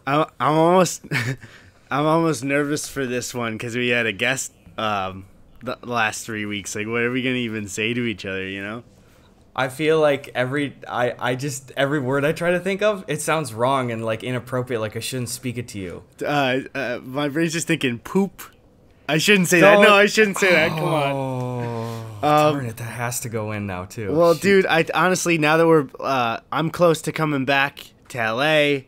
I'm almost I'm almost nervous for this one because we had a guest the last 3 weeks. Like, what are we gonna even say to each other? You know? I feel like every word I try to think of, it sounds wrong and like inappropriate. Like I shouldn't speak it to you. My brain's just thinking poop. I shouldn't say that. No, I shouldn't say that. Come on. Darn it, that has to go in now too. Well, dude, I honestly, now that I'm close to coming back to LA,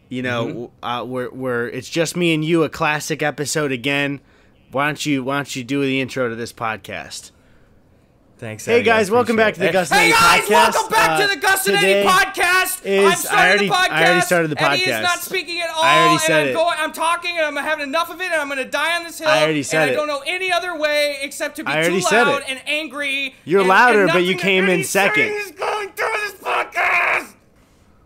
you know, we're it's just me and you, a classic episode again. Why don't you do the intro to this podcast? Thanks. Hey guys, welcome back to the Gus Eddy podcast. Hey guys, welcome back to the Gus Eddy podcast. I already started the podcast. Eddie is not speaking at all. I already said it. I'm talking and I'm having enough of it and I'm going to die on this hill. I already said it. I don't know any other way except to be too loud and angry. You're louder, but you came in second. He's going through this podcast.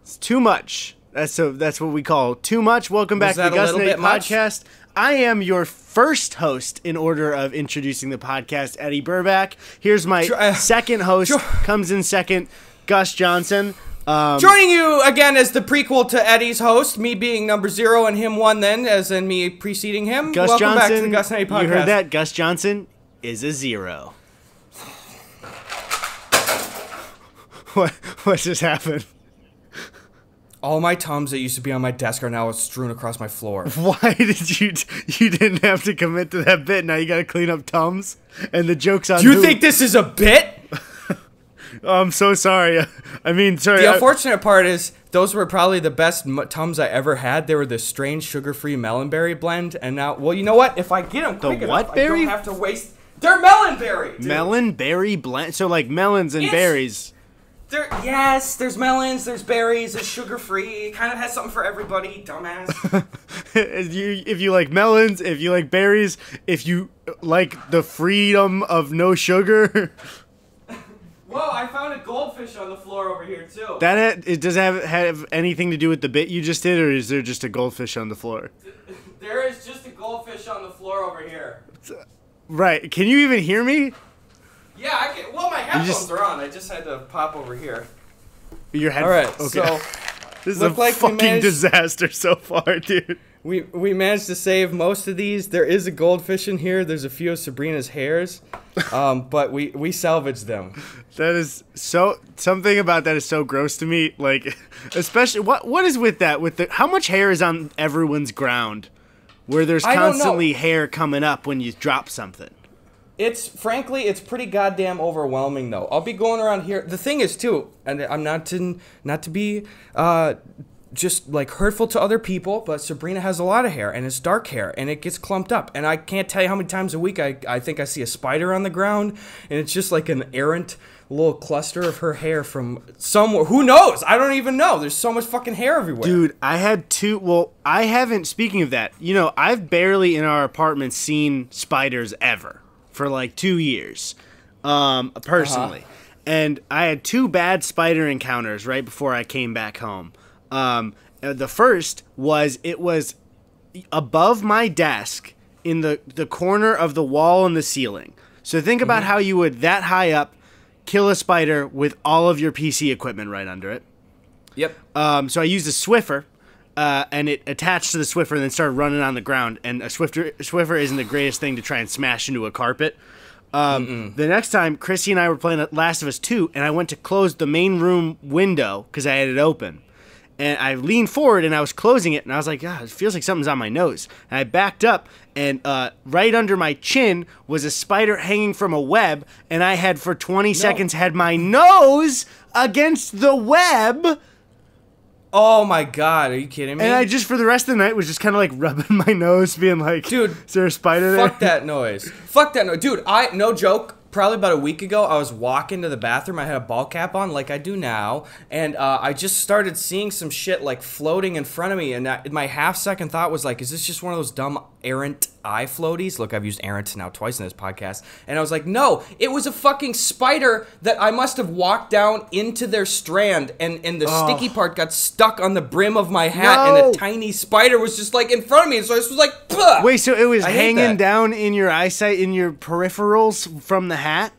It's too much. That's what we call too much. Welcome back to the Gus Eddy podcast. I am your first host in order of introducing the podcast, Eddie Burback. Here's my second host, comes in second, Gus Johnson. Joining you again as the prequel to Eddie's host, me being number 0 and him 1 then, as in me preceding him. Welcome Johnson, back to the Gus Eddy podcast. You heard that? Gus Johnson is a 0. What just happened? All my Tums that used to be on my desk are now strewn across my floor. Why did you didn't have to commit to that bit? Now you got to clean up Tums, and the joke's on. Do you think this is a bit? Oh, I'm so sorry. I mean, sorry. The unfortunate part is those were probably the best Tums I ever had. They were the strange sugar-free melonberry blend, and now, well, you know what? If I get them quick enough, I don't have to waste. They're melonberry. Dude. Melonberry blend. So like melons and berries. Yes, there's melons, there's berries, there's sugar-free. Kind of has something for everybody, dumbass. If you like melons, if you like berries, if you like the freedom of no sugar. Whoa, I found a goldfish on the floor over here, too. It does have anything to do with the bit you just did, or is there just a goldfish on the floor? There is just a goldfish on the floor over here. Right. Can you even hear me? Yeah, I can. Well, my headphones are on. I just had to pop over here. Your headphones. All right, okay. So this is a fucking disaster so far, dude. We managed to save most of these. There is a goldfish in here. There's a few of Sabrina's hairs, but we salvaged them. That is something about that is so gross to me. Like, especially what is with that? How much hair is on everyone's ground, where there's constantly hair coming up when you drop something. Frankly, it's pretty goddamn overwhelming, though. I'll be going around here. The thing is, too, and I'm not to be just like hurtful to other people, but Sabrina has a lot of hair, and it's dark hair, and it gets clumped up. And I can't tell you how many times a week I think I see a spider on the ground, and it's just like an errant little cluster of her hair from somewhere. Who knows? I don't even know. There's so much fucking hair everywhere. Dude, I had two. Well, I haven't. Speaking of that, you know, I've barely in our apartment seen spiders ever. For like 2 years, personally. And I had 2 bad spider encounters right before I came back home. The first was, it was above my desk in the corner of the wall and the ceiling. So think about how you would, that high up, kill a spider with all of your PC equipment right under it. Yep. So I used a Swiffer. And it attached to the Swiffer and then started running on the ground. And a Swiffer isn't the greatest thing to try and smash into a carpet. The next time, Chrissy and I were playing Last of Us 2, and I went to close the main room window because I had it open. And I leaned forward, and I was closing it, and I was like, it feels like something's on my nose. And I backed up, and right under my chin was a spider hanging from a web, and I had, for 20 seconds, had my nose against the web. Oh my god, are you kidding me? And I just, for the rest of the night, was just kind of like rubbing my nose, being like, dude, is there a spider there? Fuck that noise. Fuck that noise. Dude, no joke, probably about a week ago, I was walking to the bathroom, I had a ball cap on, like I do now, and I just started seeing some shit, like, floating in front of me, and my half-second thought was like, is this just one of those dumb errant eye floaties? Look, I've used errant now twice in this podcast, and I was like, no, it was a fucking spider that I must have walked down into their strand, and the sticky part got stuck on the brim of my hat, and a tiny spider was just, like, in front of me, and so I just was like, Puh! Wait, so it was hanging down in your eyesight, in your peripherals from the hat?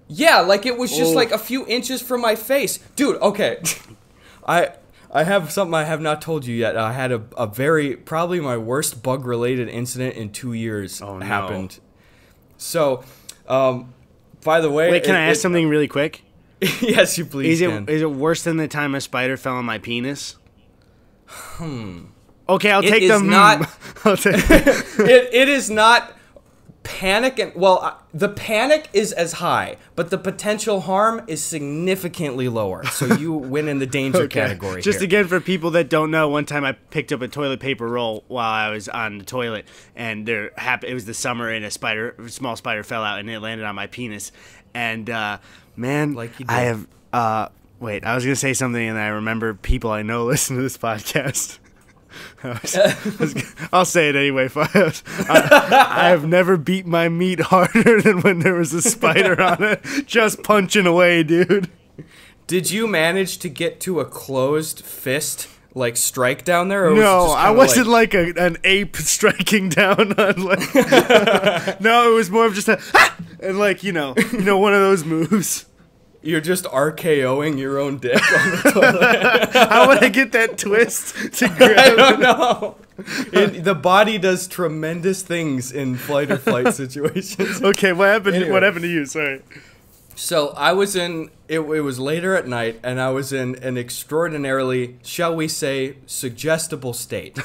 Yeah, like it was just like a few inches from my face. Dude, okay. I have something I have not told you yet. I had a very, probably my worst bug-related incident in 2 years happened. So, by the way... Wait, can I ask something really quick? Yes, you please can. Is it worse than the time a spider fell on my penis? Okay, I'll take them. I'll take it is not panic, and the panic is as high, but the potential harm is significantly lower. So you win in the danger category. Just here. again, for people that don't know, one time I picked up a toilet paper roll while I was on the toilet, and it was the summer, and a small spider fell out, and it landed on my penis. And man, like you did. I have wait, I was gonna say something, and I remember people I know listen to this podcast. I'll say it anyway. I have never beat my meat harder than when there was a spider on it, just punching away, dude. Did you manage to get to a closed fist, like, strike down there? Or No, was it I wasn't like an ape striking down on like. No, it was more of just and like you know one of those moves. You're just RKOing your own dick on the toilet. How would I get that twist to grab? I don't know. The body does tremendous things in flight or flight situations. Okay, what happened? Anyway. What happened to you? Sorry. So I was in. It was later at night, and I was in an extraordinarily, shall we say, suggestible state.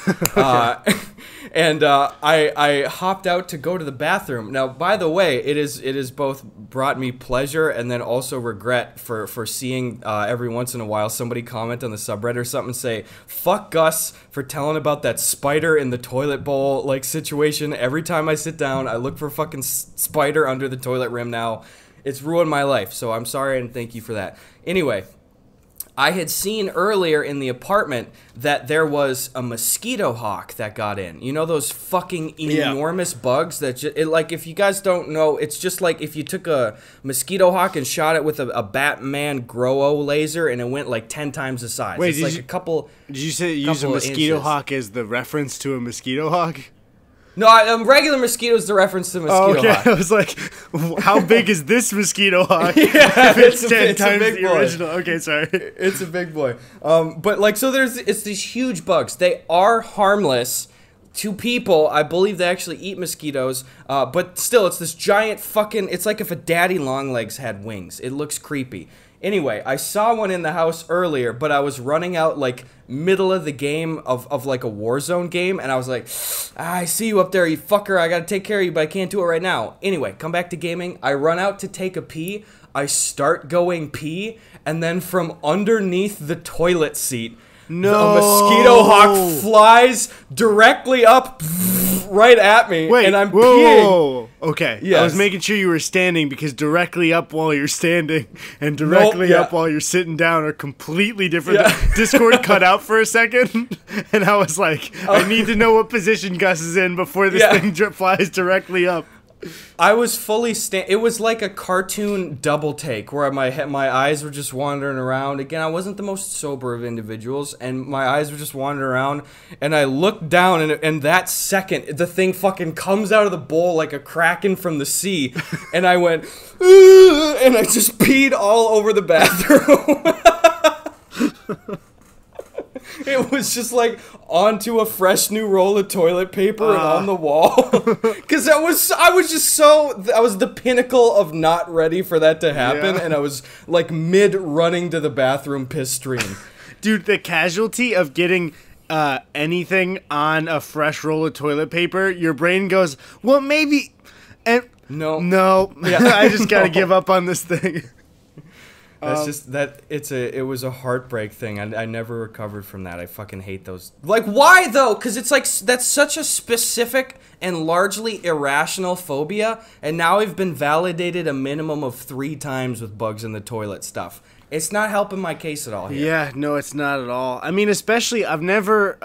And I hopped out to go to the bathroom. Now, by the way, it is both brought me pleasure and then also regret for seeing every once in a while somebody comment on the subreddit or something and say, "Fuck Gus for telling about that spider in the toilet bowl like situation. Every time I sit down, I look for a fucking spider under the toilet rim now. It's ruined my life, so I'm sorry and thank you for that." Anyway, I had seen earlier in the apartment that there was a mosquito hawk that got in. You know those fucking enormous bugs that like, if you guys don't know, it's just like if you took a mosquito hawk and shot it with a Batman Grow-O laser and it went like 10 times the size. Wait, it's like a couple. Did you say use a mosquito hawk as the reference to a mosquito hawk? No, regular mosquito is the reference to mosquito hawk. I was like, how big is this mosquito hawk? Yeah, it's 10 times the original. Okay, sorry. It's a big boy. But like, so it's these huge bugs. They are harmless to people. I believe they actually eat mosquitoes. But still, it's this giant fucking. It's like if a daddy longlegs had wings. It looks creepy. Anyway, I saw one in the house earlier, but I was running out like middle of the game of like a Warzone game, and I was like, I see you up there, you fucker, I gotta take care of you, but I can't do it right now. Anyway, come back to gaming, I run out to take a pee, I start going pee, and then from underneath the toilet seat, a mosquito hawk flies directly up right at me, and I'm peeing. Whoa. Okay, yes. I was making sure you were standing because directly up while you're standing and directly up while you're sitting down are completely different. Yeah. Discord cut out for a second, and I was like, I need to know what position Gus is in before this thing flies directly up. I was fully it was like a cartoon double take where my eyes were just wandering around. Again, I wasn't the most sober of individuals, and my eyes were just wandering around, and I looked down, and that second, the thing fucking comes out of the bowl like a kraken from the sea, and I went, and I just peed all over the bathroom. It was just like onto a fresh new roll of toilet paper and on the wall. Because I was the pinnacle of not ready for that to happen, and I was like mid running to the bathroom piss stream. Dude, the casualty of getting anything on a fresh roll of toilet paper, your brain goes, well, maybe, and no, I just gotta give up on this thing. That's just that it was a heartbreak thing. I never recovered from that. I fucking hate those. Like, why though? Because it's like that's such a specific and largely irrational phobia, and now I've been validated a minimum of 3 times with bugs in the toilet stuff. It's not helping my case at all here. Yeah, no, it's not at all. I mean, especially I've never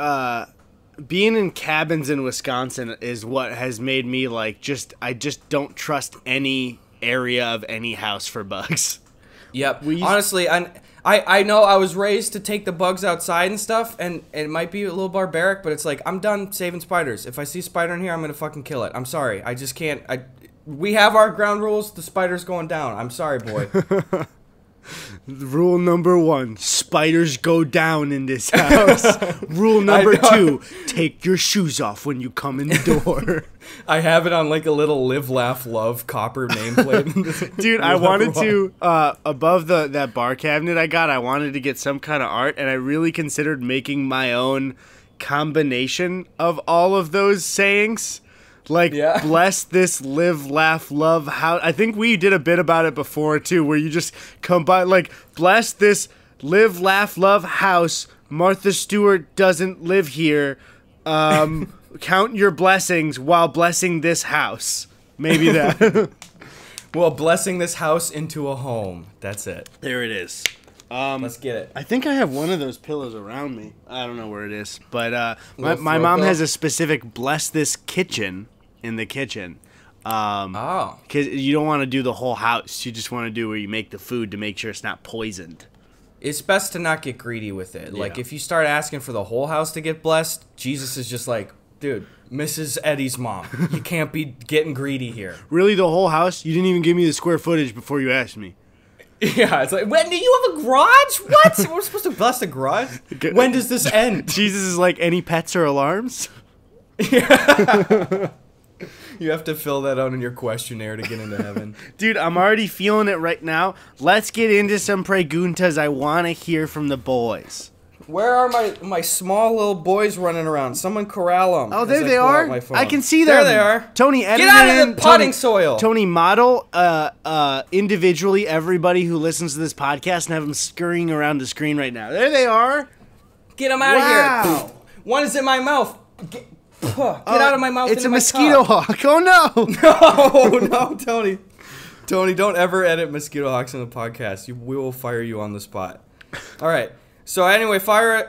being in cabins in Wisconsin is what has made me like I just don't trust any area of any house for bugs. Yep. Honestly, I know I was raised to take the bugs outside and stuff, and it might be a little barbaric, but it's like, I'm done saving spiders. If I see a spider in here, I'm going to fucking kill it. I'm sorry. I just can't. We have our ground rules. The spider's going down. I'm sorry, boy. Rule number 1, spiders go down in this house. Rule number 2, take your shoes off when you come in the door. I have it on like a little live, laugh, love copper nameplate. Dude, I wanted to, above that bar cabinet I wanted to get some kind of art, and I really considered making my own combination of all of those sayings. Like, bless this live, laugh, love house. I think we did a bit about it before, too, where you just combine, like, bless this live, laugh, love house. Martha Stewart doesn't live here. Count your blessings while blessing this house. Maybe that. Well, blessing this house into a home. That's it. There it is. Let's get it. I think I have one of those pillows around me. I don't know where it is. But my mom has a specific bless this kitchen in the kitchen. Because you don't want to do the whole house. You just want to do where you make the food to make sure it's not poisoned. It's best to not get greedy with it. Like, if you start asking for the whole house to get blessed, Jesus is just like, dude, Mrs. Eddy's mom, you can't be getting greedy here. Really, the whole house? You didn't even give me the square footage before you asked me. Yeah, it's like, when do you have a garage? What? We're supposed to bless a garage? When does this end? Jesus is like, any pets or alarms? Yeah. You have to fill that out in your questionnaire to get into heaven. Dude, I'm already feeling it right now. Let's get into some preguntas. I want to hear from the boys. Where are my small little boys running around? Someone corral them. Oh, there they are. I can see them. There they are. Tony, get out of the potting soil. Tony, model individually everybody who listens to this podcast and have them scurrying around the screen right now. There they are. Get them out of here. One is in my mouth. Get out of my mouth. It's a mosquito hawk. Oh, no. No, Tony. Tony, don't ever edit mosquito hawks in the podcast. We will fire you on the spot. All right. So anyway, fire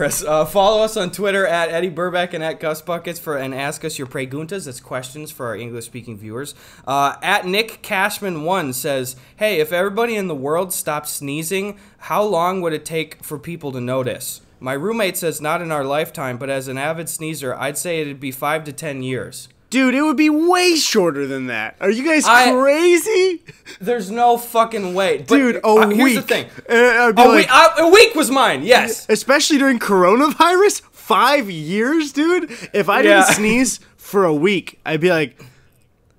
us. Follow us on Twitter at Eddie Burback and at Gus Buckets and ask us your preguntas. That's questions for our English-speaking viewers. At Nick Cashman1 says, hey, if everybody in the world stopped sneezing, how long would it take for people to notice? My roommate says not in our lifetime, but as an avid sneezer, I'd say it'd be 5 to 10 years. Dude, it would be way shorter than that. Are you guys crazy? There's no fucking way. But, dude, a week. Here's the thing. A week was mine, yes. Especially during coronavirus? 5 years, dude? If I didn't sneeze for a week, I'd be like,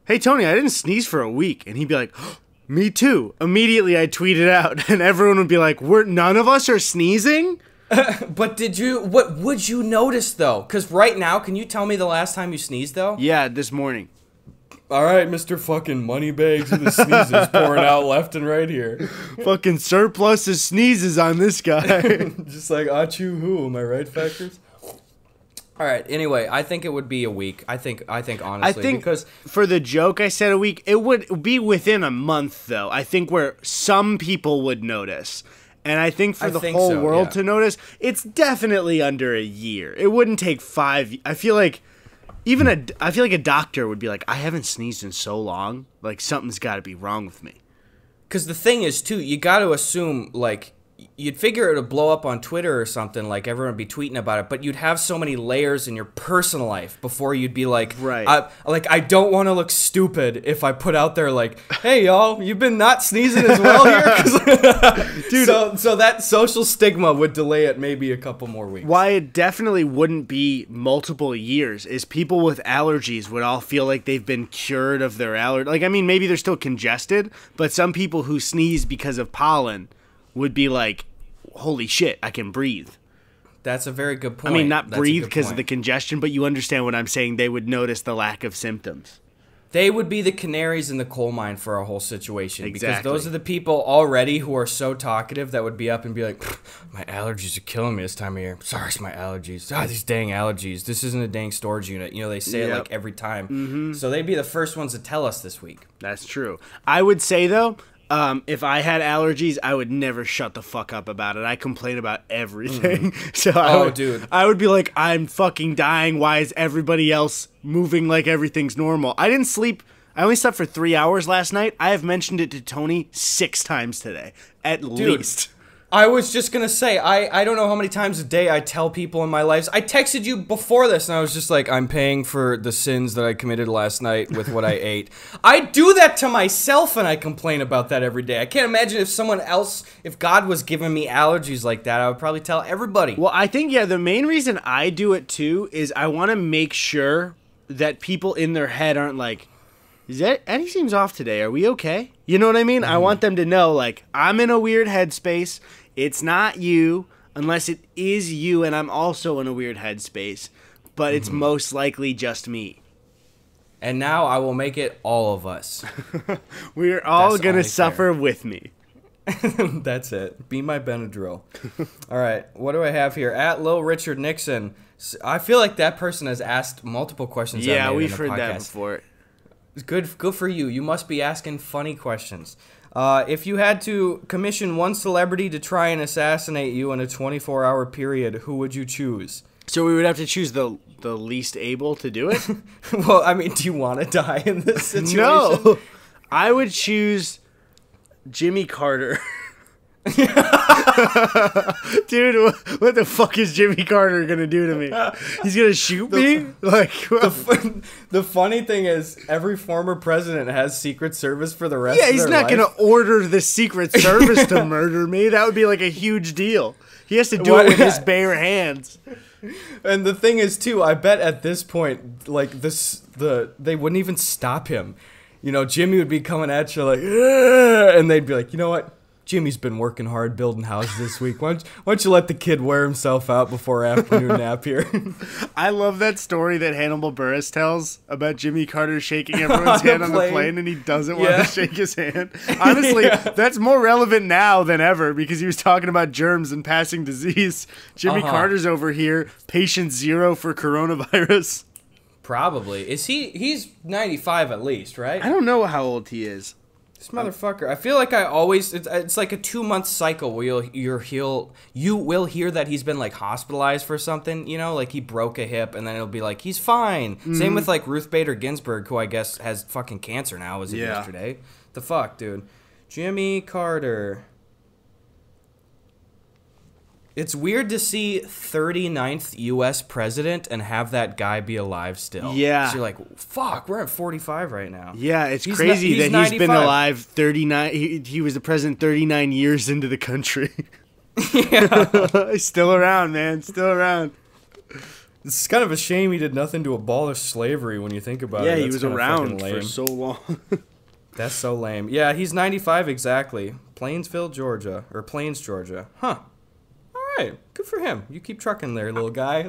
hey, Tony, I didn't sneeze for a week. And he'd be like, oh, me too. Immediately, I'd tweet it out. And everyone would be like, none of us are sneezing? But what would you notice, though? Because right now, can you tell me the last time you sneezed, though? Yeah, this morning. All right, Mr. fucking Moneybags with the sneezes pouring out left and right here. Fucking surplus of sneezes on this guy. Just like, achoo who, am I right, Factors? All right, anyway, I think it would be a week. I think honestly. Because for the joke, I said a week. It would be within a month, though. I think where some people would notice. And I think for the whole world to notice, it's definitely under a year. It wouldn't take 5. I feel like a doctor would be like, I haven't sneezed in so long. Like, something's got to be wrong with me. Because the thing is, too, you got to assume, like, you'd figure it would blow up on Twitter or something, like everyone would be tweeting about it, but you'd have so many layers in your personal life before you'd be like, I don't want to look stupid if I put out there like, hey y'all, you've been not sneezing as well here? Dude, so that social stigma would delay it maybe a couple more weeks. Why it definitely wouldn't be multiple years is people with allergies would all feel like they've been cured of their allergy. Like, I mean, maybe they're still congested, but some people who sneeze because of pollen would be like, holy shit, I can breathe. That's a very good point. I mean, not breathe because of the congestion, but you understand what I'm saying. They would notice the lack of symptoms. They would be the canaries in the coal mine for our whole situation. Exactly. Because those are the people already who are so talkative that would be up and be like, my allergies are killing me this time of year. Sorry, it's my allergies. These dang allergies. This isn't a dang storage unit. You know, they say it like every time. Mm-hmm. So they'd be the first ones to tell us this week. That's true. I would say, though, if I had allergies, I would never shut the fuck up about it. I complain about everything. So I would be like, I'm fucking dying. Why is everybody else moving like everything's normal? I didn't sleep. I only slept for 3 hours last night. I have mentioned it to Tony 6 times today, at least. I was just going to say, I don't know how many times a day I tell people in my life. I texted you before this, and I was just like, I'm paying for the sins that I committed last night with what I ate. I do that to myself, and I complain about that every day. I can't imagine if someone else, if God was giving me allergies like that, I would probably tell everybody. Well, I think, the main reason I do it, too, is I want to make sure that people in their head aren't like, Eddie seems off today. Are we okay? You know what I mean? Mm-hmm. I want them to know, like, I'm in a weird headspace. It's not you, unless it is you, and I'm also in a weird headspace. But it's most likely just me. And now I will make it all of us. We're all going to suffer with me. That's it. Be my Benadryl. All right. What do I have here? At Lil Richard Nixon. I feel like that person has asked multiple questions. Yeah, we've heard that before. Good for you. You must be asking funny questions. If you had to commission one celebrity to try and assassinate you in a 24-hour period, who would you choose? So we would have to choose the least able to do it? Well, I mean, do you want to die in this situation? No. I would choose Jimmy Carter. Dude, what the fuck is Jimmy Carter gonna do to me? He's gonna shoot me? Like, the funny thing is, every former president has Secret Service for the rest of their life. Yeah, he's not gonna order the Secret Service to murder me. That would be like a huge deal. He has to do it with his bare hands. And the thing is, too, I bet at this point, like, they wouldn't even stop him. You know, Jimmy would be coming at you like, "Ugh," and they'd be like, you know what? Jimmy's been working hard building houses this week. Why don't you let the kid wear himself out before afternoon nap here? I love that story that Hannibal Buress tells about Jimmy Carter shaking everyone's hand on the plane, and he doesn't want to shake his hand. Honestly, that's more relevant now than ever because he was talking about germs and passing disease. Jimmy Carter's over here, patient 0 for coronavirus. Probably. Is he's 95 at least, right? I don't know how old he is. This motherfucker. I feel like I always. It's like a 2-month cycle where you will hear that he's been like hospitalized for something. You know, like he broke a hip, and then it'll be like he's fine. Mm-hmm. Same with like Ruth Bader Ginsburg, who I guess has fucking cancer now. Was it yesterday? The fuck, dude. Jimmy Carter. It's weird to see 39th U.S. president and have that guy be alive still. Yeah. So you're like, fuck, we're at 45 right now. Yeah, it's crazy that he's been alive 39. He was the president 39 years into the country. Yeah. He's still around, man. Still around. It's kind of a shame he did nothing to abolish slavery when you think about it. Yeah, he was around for so long. That's so lame. Yeah, he's 95 exactly. Plainsville, Georgia. Or Plains, Georgia. Huh. Right, good for him. You keep trucking there, little guy.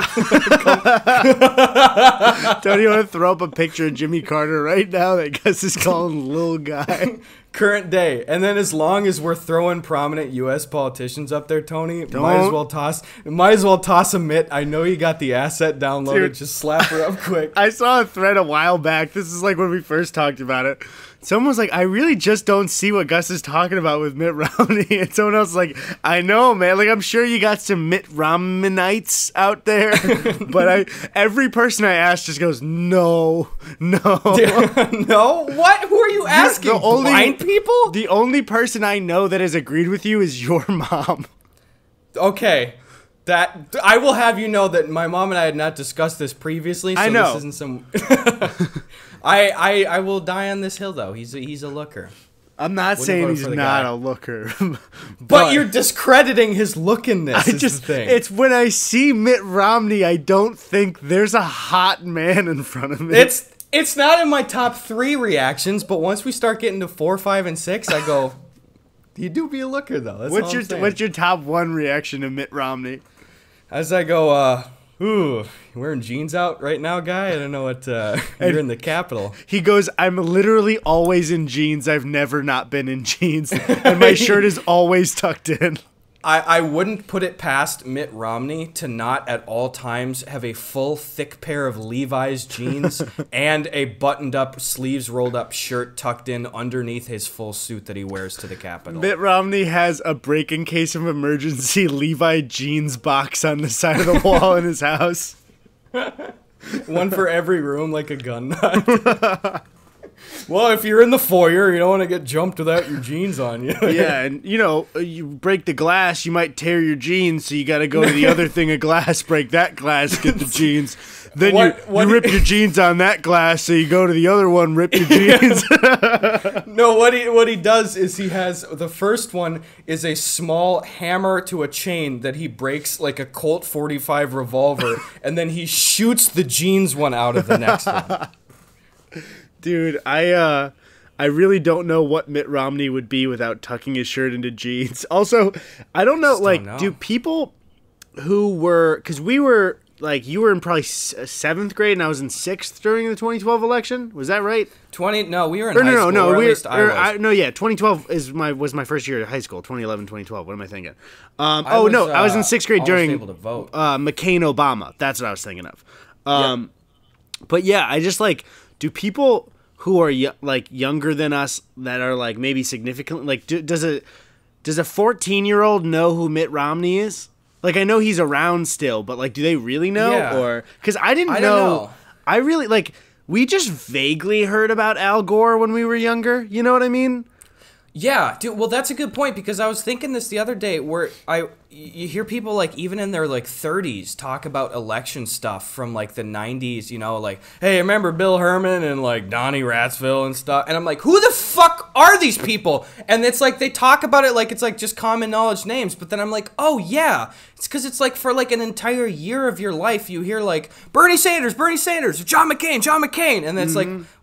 Don't you want to throw up a picture of Jimmy Carter right now that Gus is calling little guy? Current day. And then as long as we're throwing prominent U.S. politicians up there, Tony, might as well toss a mitt. I know you got the asset downloaded. Dude, just slap her up quick. I saw a thread a while back. This is like when we first talked about it. Someone was like, I really just don't see what Gus is talking about with Mitt Romney. And someone else was like, I know, man. Like, I'm sure you got some Mitt Romneyites out there. But every person I ask just goes, no. No? What? Who are you asking? Blind people? The only person I know that has agreed with you is your mom. Okay. That I will have you know that my mom and I had not discussed this previously. So I know. This isn't some... I will die on this hill though. He's a looker. I'm not saying he's not a looker, but you're discrediting his lookiness. The thing. It's when I see Mitt Romney, I don't think there's a hot man in front of me. It's not in my top 3 reactions, but once we start getting to 4, 5, and 6, I go. You do be a looker though. That's what's your top 1 reaction to Mitt Romney? As I go, ooh, you wearing jeans out right now, guy? I don't know what, you're in the Capitol. He goes, I'm literally always in jeans. I've never not been in jeans. And my shirt is always tucked in. I wouldn't put it past Mitt Romney to not at all times have a full, thick pair of Levi's jeans and a buttoned-up, sleeves-rolled-up shirt tucked in underneath his full suit that he wears to the Capitol. Mitt Romney has a break-in case of emergency Levi jeans box on the side of the wall in his house. One for every room, like a gun nut. Well, if you're in the foyer, you don't want to get jumped without your jeans on you. Yeah, and you break the glass, you might tear your jeans, so you got to go to the other thing of glass, break that glass, get the jeans. Then you rip your jeans on that glass, so you go to the other one, rip your jeans. No, what he does is he has the first one is a small hammer to a chain that he breaks like a Colt 45 revolver, and then he shoots the jeans one out of the next one. Dude, I really don't know what Mitt Romney would be without tucking his shirt into jeans. Also, I don't know, do people who were, because we were, like, you were in probably 7th grade and I was in 6th during the 2012 election. Was that right? No, we were in high school. No, or at least I was. 2012 was my first year of high school. 2011, 2012. What am I thinking? I was in 6th grade during able to vote. McCain Obama. That's what I was thinking of. But yeah, I just do people who are younger than us that are like maybe significantly does a 14-year-old know who Mitt Romney is? Like, I know he's around still, but do they really know? Yeah. Or because I didn't know. I really we just vaguely heard about Al Gore when we were younger. You know what I mean? Yeah, dude. Well, that's a good point because I was thinking this the other day where you hear people even in their 30s talk about election stuff from the 90s, hey, remember Bill Herman and Donnie Ratsville and stuff, and I'm like, who the fuck are these people? And it's they talk about it it's just common knowledge names, but then I'm like, oh yeah, it's because it's for an entire year of your life you hear Bernie Sanders, John McCain, and that's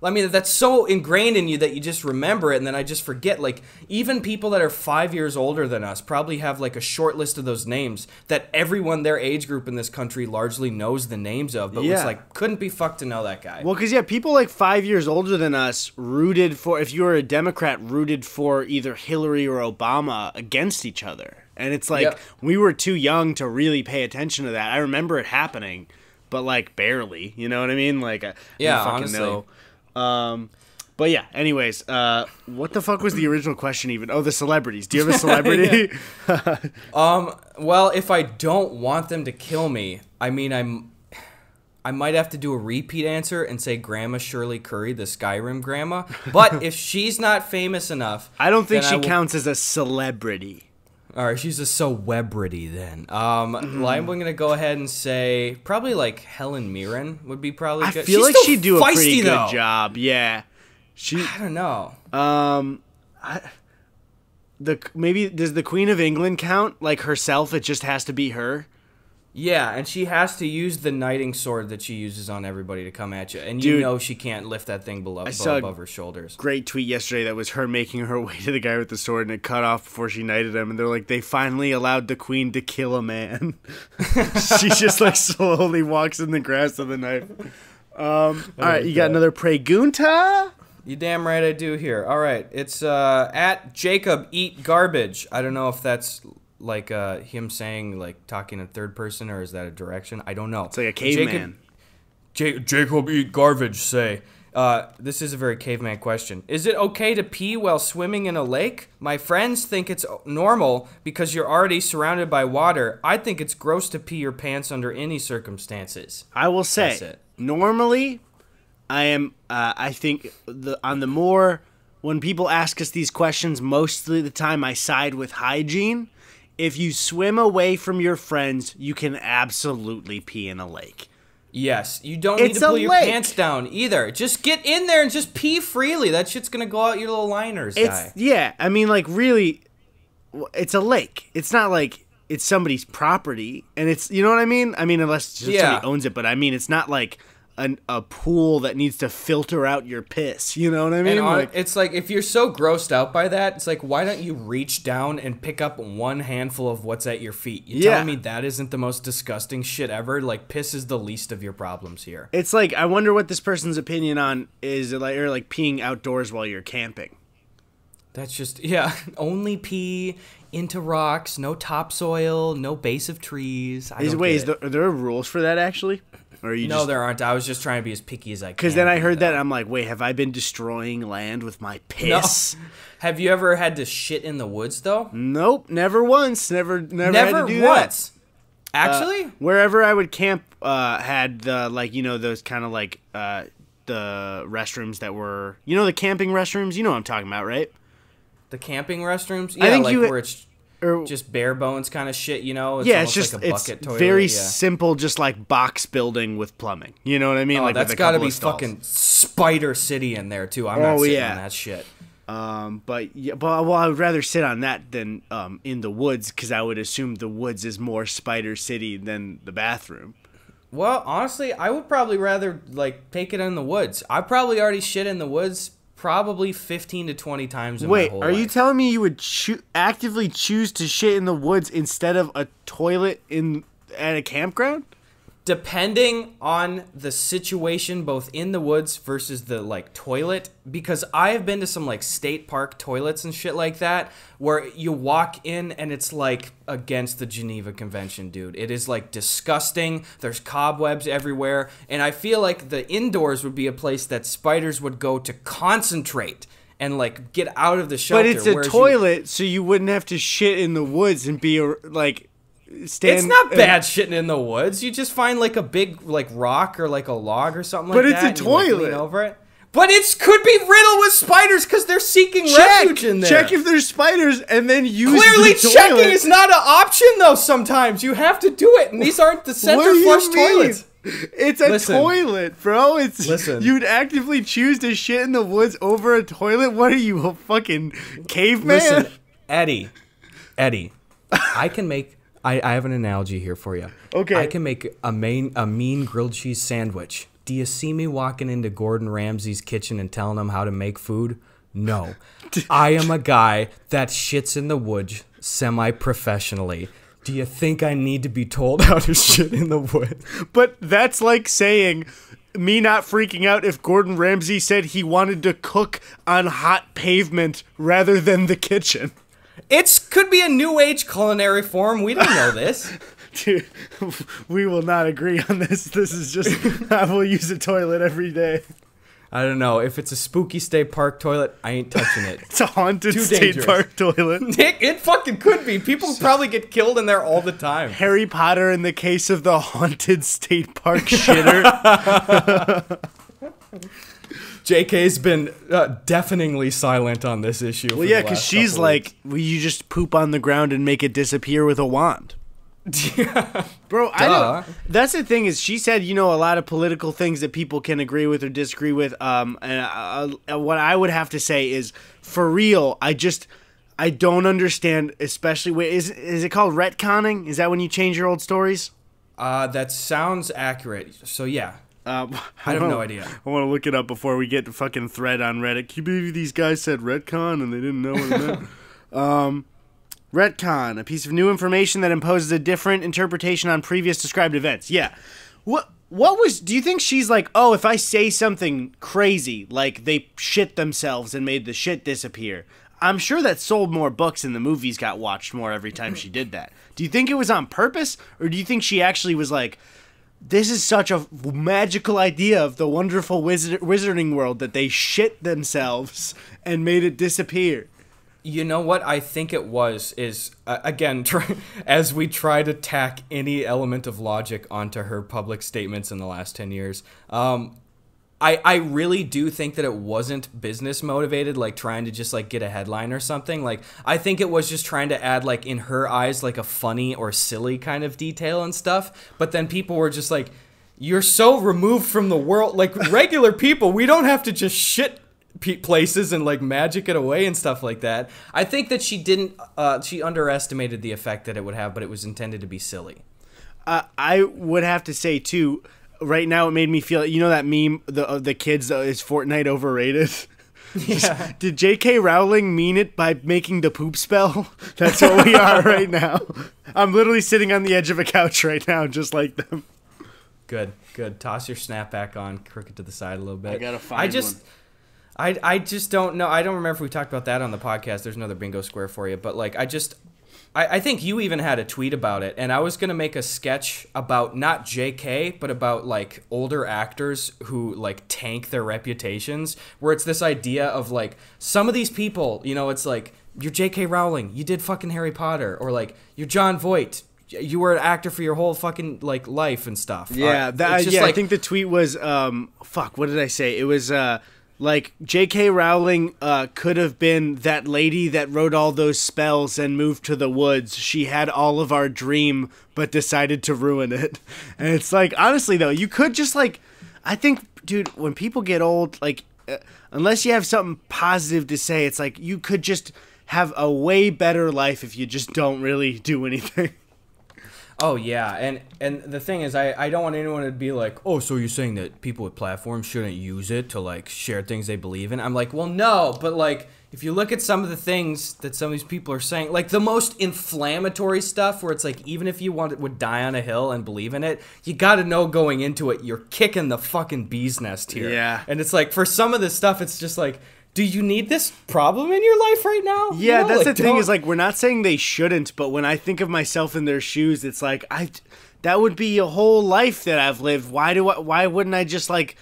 I mean, that's so ingrained in you that you just remember it, and then I just forget. Even people that are 5 years older than us probably have a short list of those names that everyone their age group in this country largely knows the names of, but it's couldn't be fucked to know that guy. Well, because people 5 years older than us rooted for, if you were a Democrat, rooted for either Hillary or Obama against each other, and it's we were too young to really pay attention to that. I remember it happening, but barely. You know what I mean? I didn't fucking know. But yeah, anyways, what the fuck was the original question even? Oh, the celebrities. Do you have a celebrity? Well, if I don't want them to kill me, I mean, I might have to do a repeat answer and say Grandma Shirley Curry, the Skyrim grandma. But if she's not famous enough... I don't think she counts as a celebrity. All right, she's a celebrity then. I'm going to go ahead and say probably Helen Mirren would be probably good. I feel like she'd do a pretty good job, yeah. I don't know. Maybe does the Queen of England count herself? It just has to be her. Yeah, and she has to use the knighting sword that she uses on everybody to come at you, and Dude, she can't lift that thing above her shoulders. Great tweet yesterday that was her making her way to the guy with the sword, and it cut off before she knighted him. And they're they finally allowed the queen to kill a man. She just slowly walks in the grass with a knife. All right, you got another pregunta? You damn right I do here. All right, it's at Jacob Eat Garbage. I don't know if that's him saying talking in third person, or is that a direction? I don't know. It's like a caveman. Jacob Eat Garbage say. This is a very caveman question. Is it okay to pee while swimming in a lake? My friends think it's normal because you're already surrounded by water. I think it's gross to pee your pants under any circumstances. I will say, normally... I think when people ask us these questions, mostly the time I side with hygiene. If you swim away from your friends, you can absolutely pee in a lake. Yes, you don't need to pull your pants down either. Just get in there and just pee freely. That shit's gonna go out your little liners, guy. Yeah, I mean, really, it's a lake. It's not it's somebody's property, and it's, you know what I mean? I mean, unless somebody owns it, but I mean, it's not a pool that needs to filter out your piss, you know what I mean? It's if you're so grossed out by that, it's why don't you reach down and pick up one handful of what's at your feet? You telling me that isn't the most disgusting shit ever? Piss is the least of your problems here. It's I wonder what this person's opinion on is, or peeing outdoors while you're camping. That's just, only pee into rocks, no topsoil, no base of trees. Are there rules for that actually? Or no, there aren't. I was just trying to be as picky as I can. Because then I heard that, and I'm like, wait, have I been destroying land with my piss? No. Have you ever had to shit in the woods, though? Nope, never once. Never had to do once. That. Actually? Wherever I would camp had the, those kind of the restrooms that were, the camping restrooms. You know what I'm talking about, right? The camping restrooms? Yeah, I think where it's just bare bones kind of shit, It's it's just like a bucket toilet. Very simple, just like box building with plumbing. You know what I mean? Oh, like that's got to be fucking Spider City in there too. I'm not sitting on that shit. But I would rather sit on that than in the woods, because I would assume the woods is more Spider City than the bathroom. Well, honestly, I would probably rather take it in the woods. I probably already shit in the woods probably 15 to 20 times in my whole life. Wait, are you telling me you would actively choose to shit in the woods instead of a toilet at a campground? Depending on the situation, both in the woods versus the toilet, because I have been to some state park toilets and shit like that where you walk in and it's against the Geneva Convention, dude. It is disgusting. There's cobwebs everywhere, and I feel like the indoors would be a place that spiders would go to concentrate and get out of the shelter. But it's a toilet, so you wouldn't have to shit in the woods and be it's not bad shitting in the woods. You just find a big rock or a log or something like that. But it's a toilet. Lean over it. But it could be riddled with spiders because they're seeking refuge in there. Check if there's spiders and then use Clearly, the toilet. checking is not an option though. Sometimes you have to do it, and these aren't the center flush toilets. It's a toilet, bro. Listen. You'd actively choose to shit in the woods over a toilet? What are you, a fucking caveman? Listen, Eddie, I can make. I have an analogy here for you. Okay. I can make a mean grilled cheese sandwich. Do you see me walking into Gordon Ramsay's kitchen and telling him how to make food? No. I am a guy that shits in the woods semi-professionally. Do you think I need to be told how to shit in the woods? But that's like saying me not freaking out if Gordon Ramsay said he wanted to cook on hot pavement rather than the kitchen. Could be a new age culinary form. We don't know this. Dude, we will not agree on this. This is just, I will use a toilet every day. I don't know. If it's a spooky state park toilet, I ain't touching it. It's a haunted state park toilet. Nick, it fucking could be. People probably get killed in there all the time. Harry Potter in the case of the haunted state park shitter. JK's been deafeningly silent on this issue. Well, yeah, because she's like, well, you just poop on the ground and make it disappear with a wand. Bro, I don't. That's the thing is, she said, a lot of political things that people can agree with or disagree with. And what I would have to say is, for real, I don't understand. Especially, is it called retconning? Is that when you change your old stories? That sounds accurate. So yeah. I have no idea. I want to look it up before we get the fucking thread on Reddit. Can you believe these guys said retcon and they didn't know what it meant? Retcon, a piece of new information that imposes a different interpretation on previous described events. Yeah. Do you think she's like, oh, if I say something crazy, like they shit themselves and made the shit disappear, I'm sure that sold more books and the movies got watched more every time she did that. Do you think it was on purpose? Or do you think she actually was like, this is such a magical idea of the wonderful wizarding world that they shit themselves and made it disappear? You know what I think it was is, again, as we try to tack any element of logic onto her public statements in the last 10 years, I really do think that it wasn't business motivated, like trying to just get a headline or something. I think it was just trying to add, in her eyes, a funny or silly kind of detail and stuff. But then people were just like, you're so removed from the world. Regular people, we don't have to just shit places and magic it away and stuff like that. I think that she didn't, she underestimated the effect that it would have, but it was intended to be silly. I would have to say, too, right now it made me feel, that meme, the kids, is Fortnite overrated? Yeah. Did J.K. Rowling mean it by making the poop spell? That's what we are right now. I'm literally sitting on the edge of a couch right now, just like them. Good. Toss your snapback on, crook it to the side a little bit. I gotta find one. I just don't know. I don't remember if we talked about that on the podcast. There's another bingo square for you. But I think you even had a tweet about it. And I was going to make a sketch about not JK, but about older actors who tank their reputations. Where it's this idea of some of these people, it's you're JK Rowling. You did fucking Harry Potter. Or you're John Voight. you were an actor for your whole fucking like life and stuff. Yeah, I think the tweet was fuck. What did I say? It was like J.K. Rowling could have been that lady that wrote all those spells and moved to the woods. She had all of our dream, but decided to ruin it. And it's like, honestly though, you could just like, I think, dude, when people get old, like, unless you have something positive to say, it's like you could just have a way better life if you just don't really do anything. Oh yeah, and the thing is, I don't want anyone to be like, oh, so you're saying that people with platforms shouldn't use it to like share things they believe in? I'm like, well, no, but like if you look at some of the things that some of these people are saying, like the most inflammatory stuff, where it's like even if you would die on a hill and believe in it, you got to know going into it, you're kicking the fucking bee's nest here. Yeah, and it's like for some of this stuff, it's just like, do you need this problem in your life right now? Yeah, that's like, the thing is like, we're not saying they shouldn't, but when I think of myself in their shoes, it's like that would be a whole life that I've lived. Why wouldn't I just like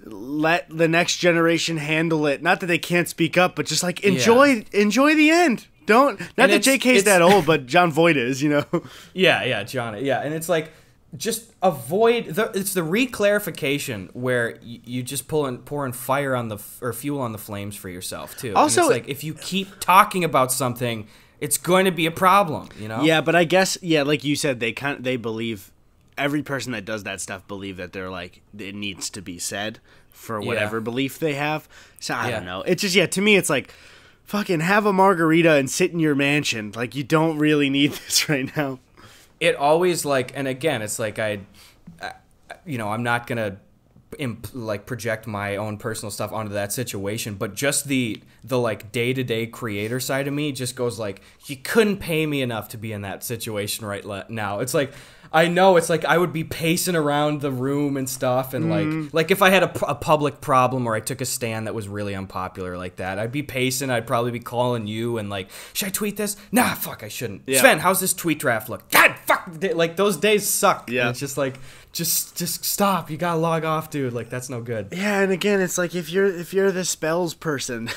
let the next generation handle it? Not that they can't speak up, but just like enjoy the end. Not that JK's that old, but John Voight is, you know. Yeah, John. Yeah, and it's like, just avoid it's the reclarification where you just pouring fire on or fuel on the flames for yourself too. Also, and it's like if you keep talking about something, it's going to be a problem, you know? Yeah, but I guess like you said, they believe, every person that does that stuff believe that they're like, it needs to be said for whatever belief they have. So I don't know. It's just to me it's like, fucking have a margarita and sit in your mansion. Like, you don't really need this right now. It always like, and again, it's like I'm not gonna like project my own personal stuff onto that situation, but just the like day-to-day creator side of me just goes like, you couldn't pay me enough to be in that situation right now. It's like, I know it's like I would be pacing around the room and stuff, and like if I had a public problem or I took a stand that was really unpopular like that, I'd be pacing. I'd probably be calling you and like, should I tweet this? Nah, fuck, I shouldn't. Yeah. Sven, how's this tweet draft look? God, fuck, like those days suck. Yeah, and it's just like, just stop. You gotta log off, dude. Like that's no good. Yeah, and again, it's like if you're the spells person.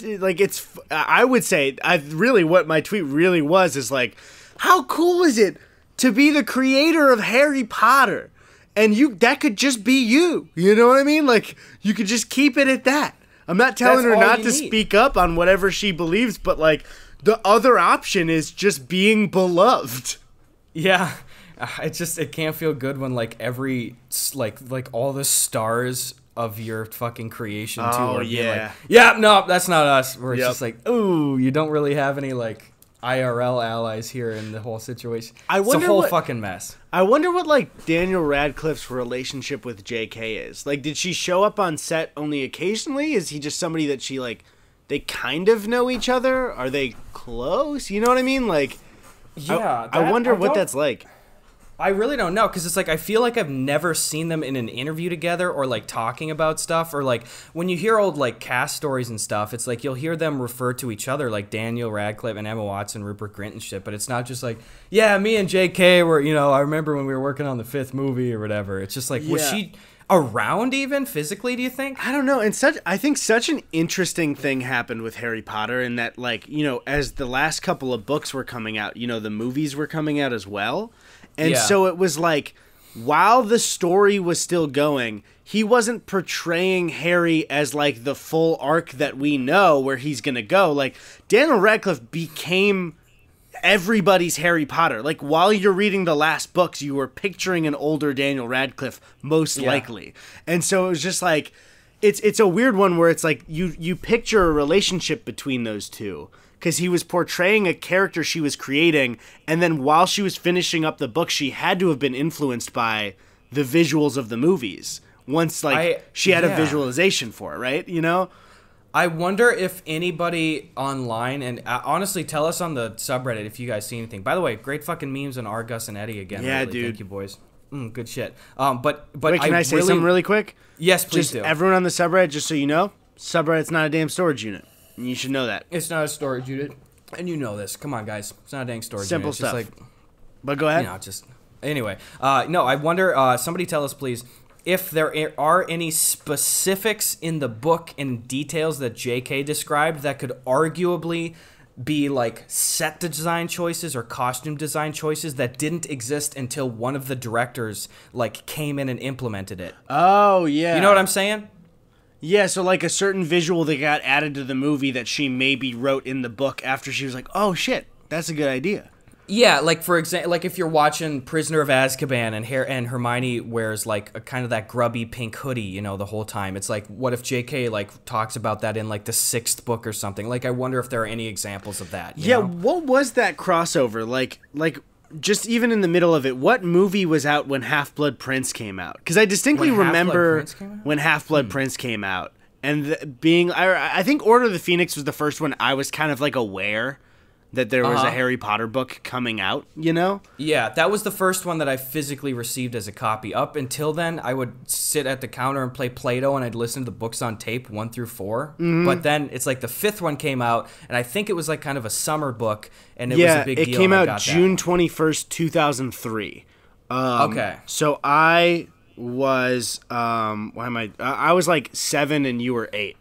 Like I would say, what my tweet really was is like, how cool is it to be the creator of Harry Potter, and that could just be you. You know what I mean? Like, you could just keep it at that. I'm not telling her not to speak up on whatever she believes, but like, the other option is just being beloved. Yeah, it can't feel good when like every like all the stars of your fucking creation too are like, no, that's not us. Where it's just like, ooh, you don't really have any like IRL allies here in the whole situation. It's a whole fucking mess. I wonder what like Daniel Radcliffe's relationship with JK is. Like, did she show up on set only occasionally? Is he just somebody that she like, they kind of know each other? Are they close? You know what I mean? Like, yeah, I wonder what that's like. I really don't know, because it's like I feel like I've never seen them in an interview together or like talking about stuff, or like when you hear old like cast stories and stuff, it's like you'll hear them refer to each other like Daniel Radcliffe and Emma Watson, Rupert Grint and shit, but it's not just like, yeah, me and JK were, I remember when we were working on the 5th movie or whatever. It's just like, was she around even physically, do you think? I don't know. And I think such an interesting thing happened with Harry Potter, in that like, as the last couple of books were coming out, the movies were coming out as well. And so it was like, while the story was still going, he wasn't portraying Harry as like the full arc that we know where he's going to go. Like, Daniel Radcliffe became everybody's Harry Potter. Like, while you're reading the last books, you were picturing an older Daniel Radcliffe, most likely. And so it was just like, it's a weird one where it's like you picture a relationship between those two, because he was portraying a character she was creating, and then while she was finishing up the book, she had to have been influenced by the visuals of the movies. Once, like, she had a visualization for it, right? I wonder if anybody online, and honestly, tell us on the subreddit if you guys see anything. By the way, great fucking memes on Gus and Eddy again. Yeah, really. Dude. Thank you, boys. Good shit. But wait, can I say something really quick? Yes, please do. Everyone on the subreddit, just so you know, subreddit's not a damn storage unit. You should know that. It's not a storage unit. And you know this. Come on, guys. It's not a dang storage Simple unit. Simple stuff. Just like, but go ahead. Anyway. No, I wonder, somebody tell us, please, if there are any specifics in the book and details that JK described that could arguably be like set design choices or costume design choices that didn't exist until one of the directors like came in and implemented it. Oh, yeah. You know what I'm saying? Yeah, so like a certain visual that got added to the movie that she maybe wrote in the book after she was like, oh shit, that's a good idea. Yeah, like for example, like if you're watching Prisoner of Azkaban and Hermione wears like a kind of that grubby pink hoodie, you know, the whole time. It's like, what if JK like talks about that in like the 6th book or something? Like, I wonder if there are any examples of that. You know? What was that crossover? Like just even in the middle of it, what movie was out when Half-Blood Prince came out? Because I distinctly remember when Half-Blood Prince came out, and I think Order of the Phoenix was the first one I was kind of like aware that there was a Harry Potter book coming out, you know? Yeah, that was the first one that I physically received as a copy. Up until then, I would sit at the counter and play Play-Doh, and I'd listen to the books on tape 1 through 4. Mm-hmm. But then it's like the 5th one came out, and I think it was like kind of a summer book, and it was a big deal. Yeah, it came out June 21st, 2003. Okay. So I was, I was like 7 and you were 8.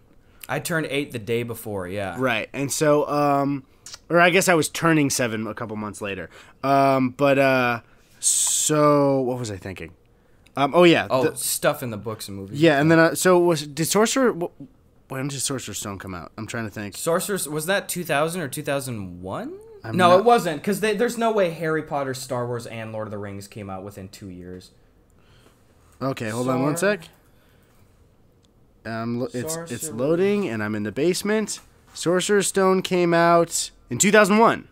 I turned 8 the day before, yeah. Right, and so, or I guess I was turning 7 a couple months later. So what was I thinking? Stuff in the books and movies. Yeah, and then did Sorcerer? When did Sorcerer's Stone come out? I'm trying to think. Sorcerer's, was that 2000 or 2001? No, it wasn't, because there's no way Harry Potter, Star Wars, and Lord of the Rings came out within 2 years. Okay, hold on one sec. It's loading, and I'm in the basement. Sorcerer's Stone came out in 2001.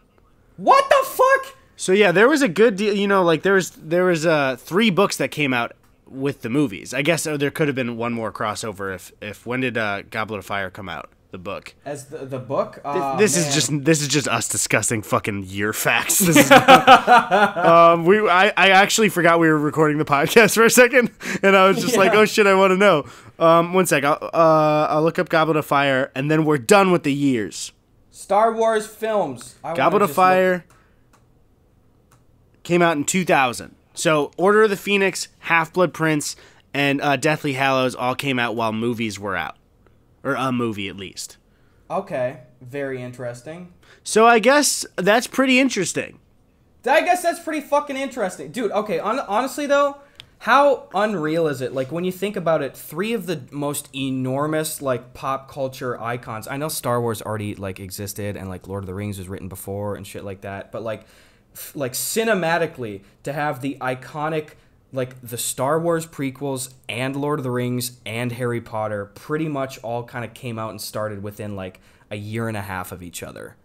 What the fuck? So yeah, there was a good deal. You know, like there was 3 books that came out with the movies. I guess there could have been one more crossover. If when did Goblet of Fire come out? The book. As the book. This is just us discussing fucking year facts. This is, I actually forgot we were recording the podcast for a second, and I was just like, oh shit, I want to know. One sec, I'll look up Goblet of Fire, and then we're done with the years. Star Wars films. Goblet of Fire came out in 2000. So Order of the Phoenix, Half-Blood Prince, and Deathly Hallows all came out while movies were out. Or a movie, at least. Okay. Very interesting. So I guess that's pretty interesting. I guess that's pretty fucking interesting. Dude, okay, honestly, though, how unreal is it? Like, when you think about it, 3 of the most enormous, like, pop culture icons. I know Star Wars already, like, existed, and, like, Lord of the Rings was written before and shit like that. But, like cinematically, to have the iconic... like the Star Wars prequels and Lord of the Rings and Harry Potter pretty much all kind of came out and started within like a year and a half of each other.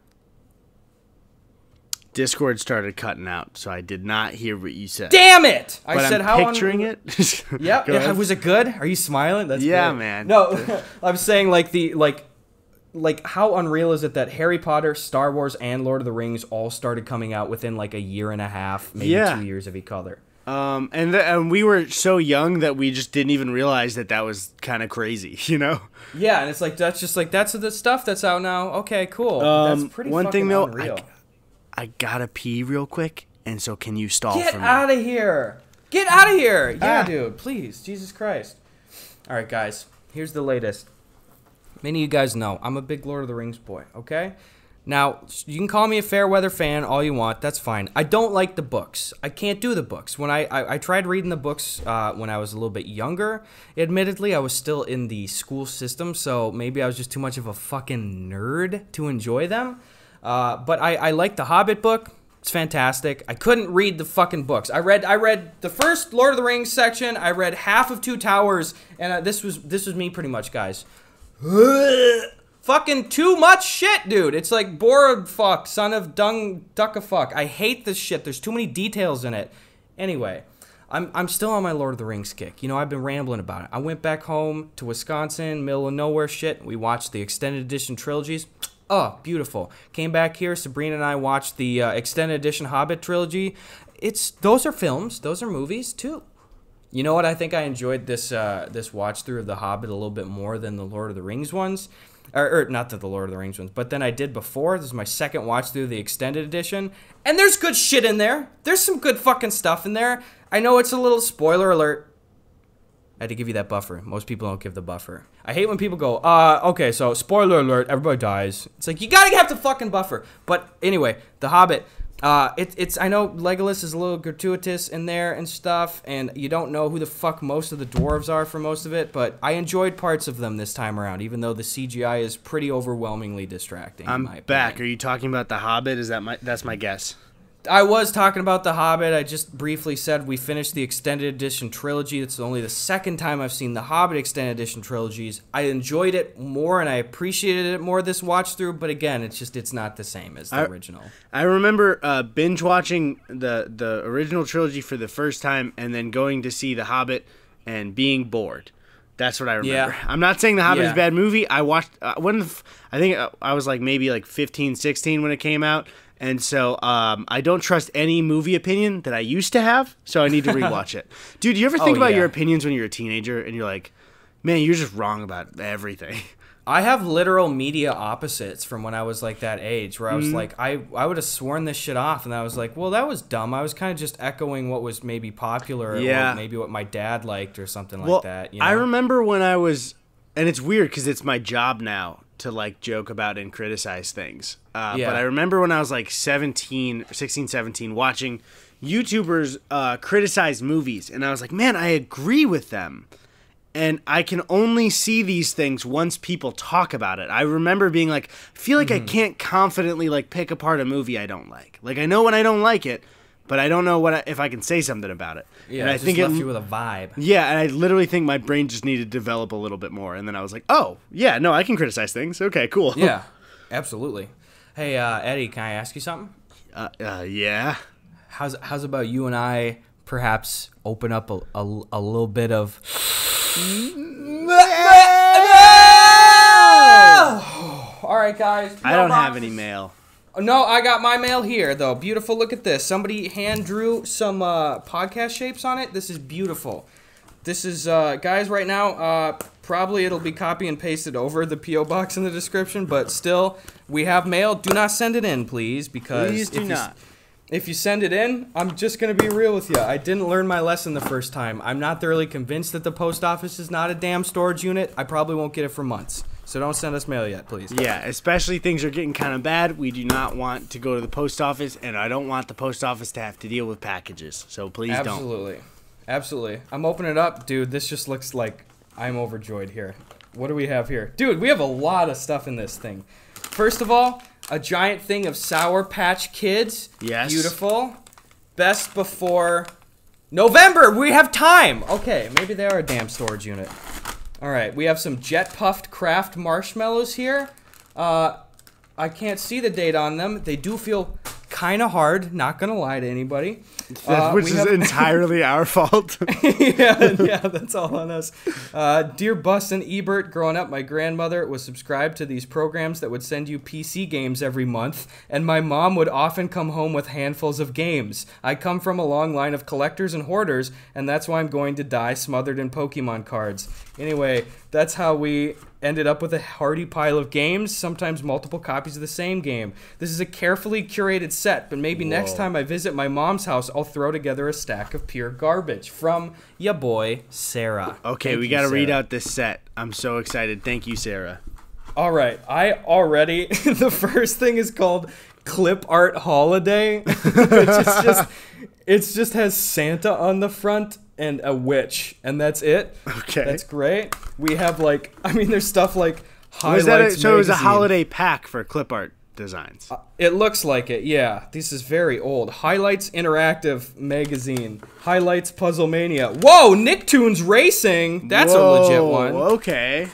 Discord started cutting out, so I did not hear what you said. Damn it! But I said, how picturing it. Yep. Yeah, was it good? Are you smiling? That's yeah, good. Man. No, I'm saying like like how unreal is it that Harry Potter, Star Wars, and Lord of the Rings all started coming out within like a year and a half, maybe 2 years of each other. And we were so young that we just didn't even realize that was kind of crazy, you know? Yeah, and it's like that's the stuff that's out now. Okay, cool. That's pretty one fucking thing though, unreal. I gotta pee real quick, and so can you stall for me? Get out of here! Get out of here! Yeah, dude, please, Jesus Christ! All right, guys, here's the latest. Many of you guys know I'm a big Lord of the Rings boy. Okay. Now, you can call me a fair weather fan all you want. That's fine. I don't like the books. I can't do the books. When I tried reading the books when I was a little bit younger, admittedly, I was still in the school system, so maybe I was just too much of a fucking nerd to enjoy them. But I like the Hobbit book. It's fantastic. I couldn't read the fucking books. I read the first Lord of the Rings section. I read half of Two Towers, and this was me pretty much, guys. Fucking too much shit, dude. It's like Borod fuck, son of dung ducka fuck. I hate this shit. There's too many details in it. Anyway, I'm still on my Lord of the Rings kick. You know, I've been rambling about it. I went back home to Wisconsin, middle of nowhere shit. We watched the extended edition trilogies. Oh, beautiful. Came back here. Sabrina and I watched the extended edition Hobbit trilogy. Those are films. Those are movies too. You know what? I think I enjoyed this watch through of the Hobbit a little bit more than the Lord of the Rings ones. Or not the Lord of the Rings ones, but then I did before. This is my second watch through the extended edition. And there's good shit in there. There's some good fucking stuff in there. I know it's a little spoiler alert. I had to give you that buffer. Most people don't give the buffer. I hate when people go, okay, so spoiler alert, everybody dies. It's like, you gotta have the fucking buffer. But anyway, The Hobbit, I know Legolas is a little gratuitous in there and stuff, and you don't know who the fuck most of the dwarves are for most of it, but I enjoyed parts of them this time around, even though the CGI is pretty overwhelmingly distracting. I'm back. Are you talking about The Hobbit? That's my guess. I was talking about The Hobbit. I just briefly said we finished the extended edition trilogy. It's only the second time I've seen the Hobbit extended edition trilogies. I enjoyed it more and I appreciated it more this watch through, but again, it's not the same as the original. I remember binge watching the original trilogy for the first time and then going to see The Hobbit and being bored. That's what I remember. Yeah. I'm not saying The Hobbit is a bad movie. I watched I think I was maybe 15, 16 when it came out. And so I don't trust any movie opinion that I used to have, so I need to rewatch it. Dude, you ever think about your opinions when you're a teenager and you're like, man, you're just wrong about everything? I have literal media opposites from when I was that age, where I was like, I would have sworn this shit off, and I was like, well, that was dumb. I was kind of just echoing what was maybe popular, or maybe what my dad liked or something like that. You know? I remember when I was, and it's weird because it's my job now to joke about and criticize things. But I remember when I was 16, 17, watching YouTubers criticize movies, and I was like, man, I agree with them. And I can only see these things once people talk about it. I remember being like, I feel like I can't confidently pick apart a movie I don't like. I know when I don't like it, but I don't know if I can say something about it. Yeah, and I think left you with a vibe. Yeah, and I literally think my brain just needed to develop a little bit more. And then I was like, oh, yeah, no, I can criticize things. Okay, cool. Yeah, absolutely. Hey, Eddie, can I ask you something? Yeah. How's about you and I perhaps open up a little bit of... All right, guys. I don't have any mail. No, I got my mail here, though. Beautiful. Look at this. Somebody hand drew some podcast shapes on it. This is beautiful. This is, guys, right now, probably it'll be copy and pasted over the P.O. box in the description, but still, we have mail. Do not send it in, please, because please do not. If you send it in, I'm just going to be real with you. I didn't learn my lesson the first time. I'm not thoroughly convinced that the post office is not a damn storage unit. I probably won't get it for months. So don't send us mail yet, please. Yeah, especially things are getting kind of bad. We do not want to go to the post office, and I don't want the post office to have to deal with packages. So please don't. Absolutely. Absolutely. I'm opening it up. Dude, this just looks like I'm overjoyed here. What do we have here? Dude, we have a lot of stuff in this thing. First of all, a giant thing of Sour Patch Kids. Yes. Beautiful. Best before November. We have time. Okay, maybe they are a damn storage unit. All right, we have some Jet Puffed Craft marshmallows here. I can't see the date on them. They do feel kind of hard, not going to lie to anybody. Which is entirely our fault. yeah, that's all on us. Dear Bus and Ebert, growing up, my grandmother was subscribed to these programs that would send you PC games every month, and my mom would often come home with handfuls of games. I come from a long line of collectors and hoarders, and that's why I'm going to die smothered in Pokemon cards. Anyway, that's how we ended up with a hearty pile of games, sometimes multiple copies of the same game. This is a carefully curated set, but maybe next time I visit my mom's house, I'll throw together a stack of pure garbage. From ya boy, Sarah. Okay, we got to read out this set. I'm so excited. Thank you, Sarah. All right, the first thing is called Clip Art Holiday. It just has Santa on the front and a witch, and that's it. Okay. That's great. We have there's stuff like highlights. So it was a holiday pack for clip art designs. It looks like it, yeah. This is very old. Highlights Interactive Magazine. Highlights Puzzle Mania. Whoa, Nicktoons Racing. That's a legit one. Okay.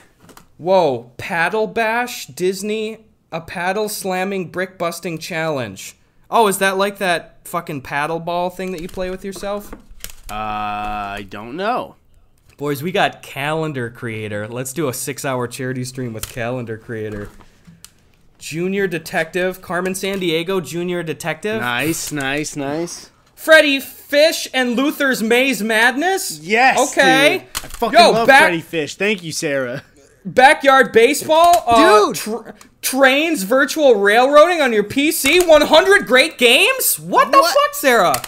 Whoa, Paddle Bash Disney, a paddle slamming brick busting challenge. Oh, is that like that fucking paddle ball thing that you play with yourself? I don't know. Boys, we got Calendar Creator. Let's do a 6-hour charity stream with Calendar Creator. Junior Detective. Carmen Sandiego, Junior Detective. Nice. Freddy Fish and Luther's Maze Madness. Yes. Okay. Dude. I fucking love Freddy Fish. Thank you, Sarah. Backyard Baseball. Dude. Trains Virtual Railroading on your PC. 100 great games. What the fuck, Sarah?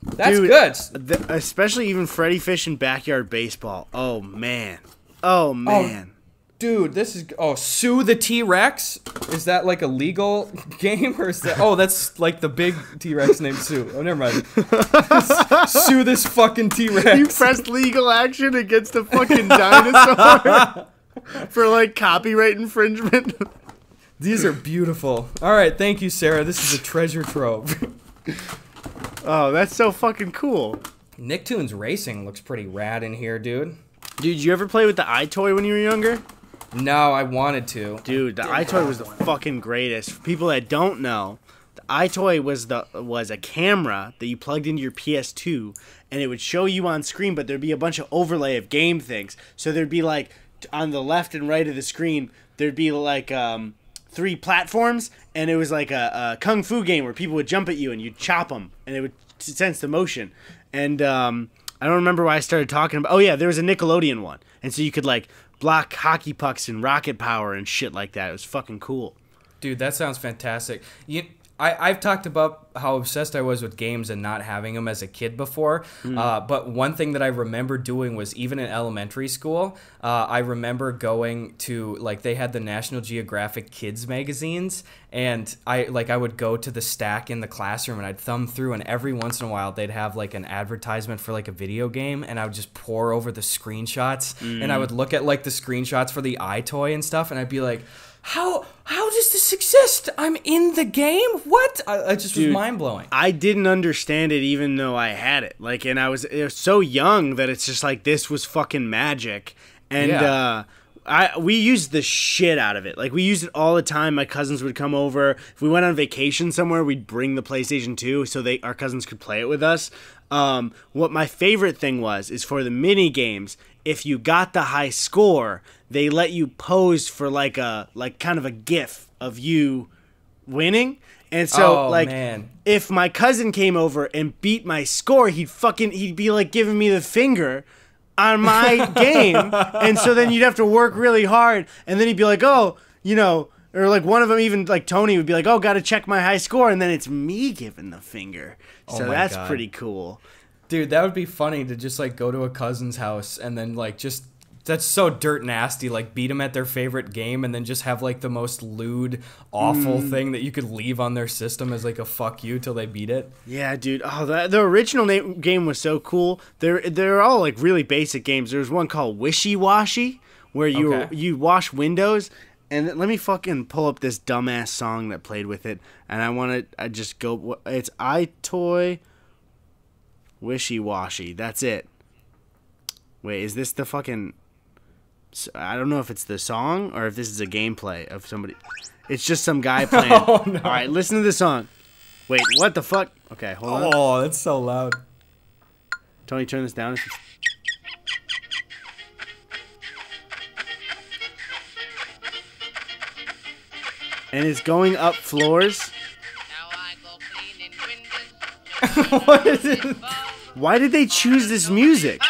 That's Dude, good. Especially even Freddy Fish and Backyard Baseball. Oh man. Oh man. Dude, this is... Oh, Sue the T-Rex? Is that like a legal game? Or is that... Oh, that's like the big T-Rex named Sue. Oh, never mind. Sue this fucking T-Rex. You pressed legal action against a fucking dinosaur for like copyright infringement. These are beautiful. All right, thank you, Sarah. This is a treasure trove. Oh, that's so fucking cool. Nicktoons Racing looks pretty rad in here, dude. Dude, did you ever play with the iToy when you were younger? No, I wanted to. Dude, the iToy was the fucking greatest. For people that don't know, the iToy was a camera that you plugged into your PS2, and it would show you on screen, but there'd be a bunch of overlay of game things. So there'd be like, on the left and right of the screen, there'd be like 3 platforms, and it was like a kung fu game where people would jump at you and you'd chop them, and it would sense the motion. And I don't remember why I started talking about... Oh yeah, there was a Nickelodeon one, and so you could like block hockey pucks and rocket power and shit like that. It was fucking cool. Dude, that sounds fantastic. I've talked about how obsessed I was with games and not having them as a kid before. But one thing that I remember doing was, even in elementary school, I remember going to, like, they had the National Geographic Kids magazines, and I would go to the stack in the classroom and I'd thumb through, and every once in a while they'd have like an advertisement for like a video game, and I would just pore over the screenshots, and I would look at like the screenshots for the iToy and stuff, and I'd be like, How does this exist? I'm in the game? What? I just was mind-blowing. I didn't understand it even though I had it. Like, and it was so young that it's just like, this was fucking magic. And we used the shit out of it. Like, we used it all the time. My cousins would come over. If we went on vacation somewhere, we'd bring the PlayStation 2 so our cousins could play it with us. What my favorite thing is for the mini games, if you got the high score, they let you pose for like kind of a gif of you winning. And so if my cousin came over and beat my score, he'd be like giving me the finger on my game. And so then you'd have to work really hard, and then he'd be like, oh, or like one of them, even like Tony, would be like, oh, gotta check my high score, and then it's me giving the finger. So that's pretty cool. Dude, that would be funny to just like go to a cousin's house and then like just... That's so dirt nasty, like beat them at their favorite game and then just have like the most lewd, awful thing that you could leave on their system as like a fuck you till they beat it. Yeah, dude. Oh, the original game was so cool. They're all like really basic games. There's one called Wishy Washy where you wash windows. And let me fucking pull up this dumbass song that played with it. And I just go, it's iToy Wishy Washy. That's it. Wait, is this the fucking... I don't know if it's the song or if this is a gameplay of somebody. It's just some guy playing. Oh, no. All right, listen to the song. Wait, what the fuck? Okay, hold on. Oh, that's so loud. Tony, turn this down. And it's going up floors. What is it? Why did they choose this music?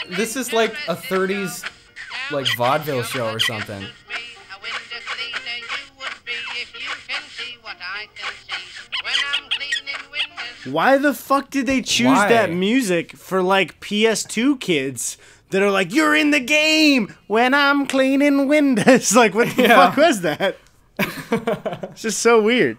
This is like a 30s like vaudeville show or something. Why the fuck did they choose that music for like PS2 kids that are like, you're in the game when I'm cleaning windows? Like, what the fuck was that? It's just so weird.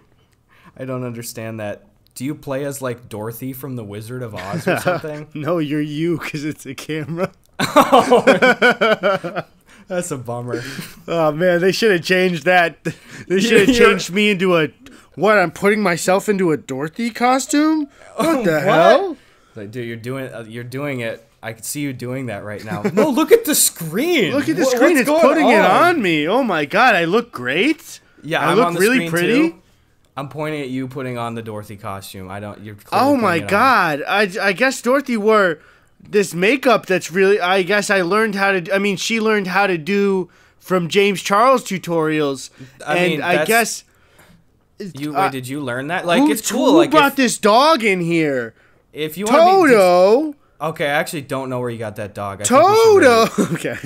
I don't understand that. Do you play as like Dorothy from The Wizard of Oz or something? No, you're you because it's a camera. Oh, that's a bummer. Oh man, they should have changed that. They should have changed me into I'm putting myself into a Dorothy costume? What the hell? Like, dude, you're doing it. I can see you doing that right now. No, look at the screen. Look at the screen. It's putting it on me. Oh my god, I look great. Yeah, I look really pretty. Too. I'm pointing at you putting on the Dorothy costume. You're oh my god. I guess Dorothy wore this makeup that's really, I guess I learned how to, I mean, she learned how to do from James Charles tutorials. I guess. Wait, did you learn that? Like, it's cool. Who brought this dog in here? If you want Toto. Okay, I actually don't know where you got that dog. Toto. Okay.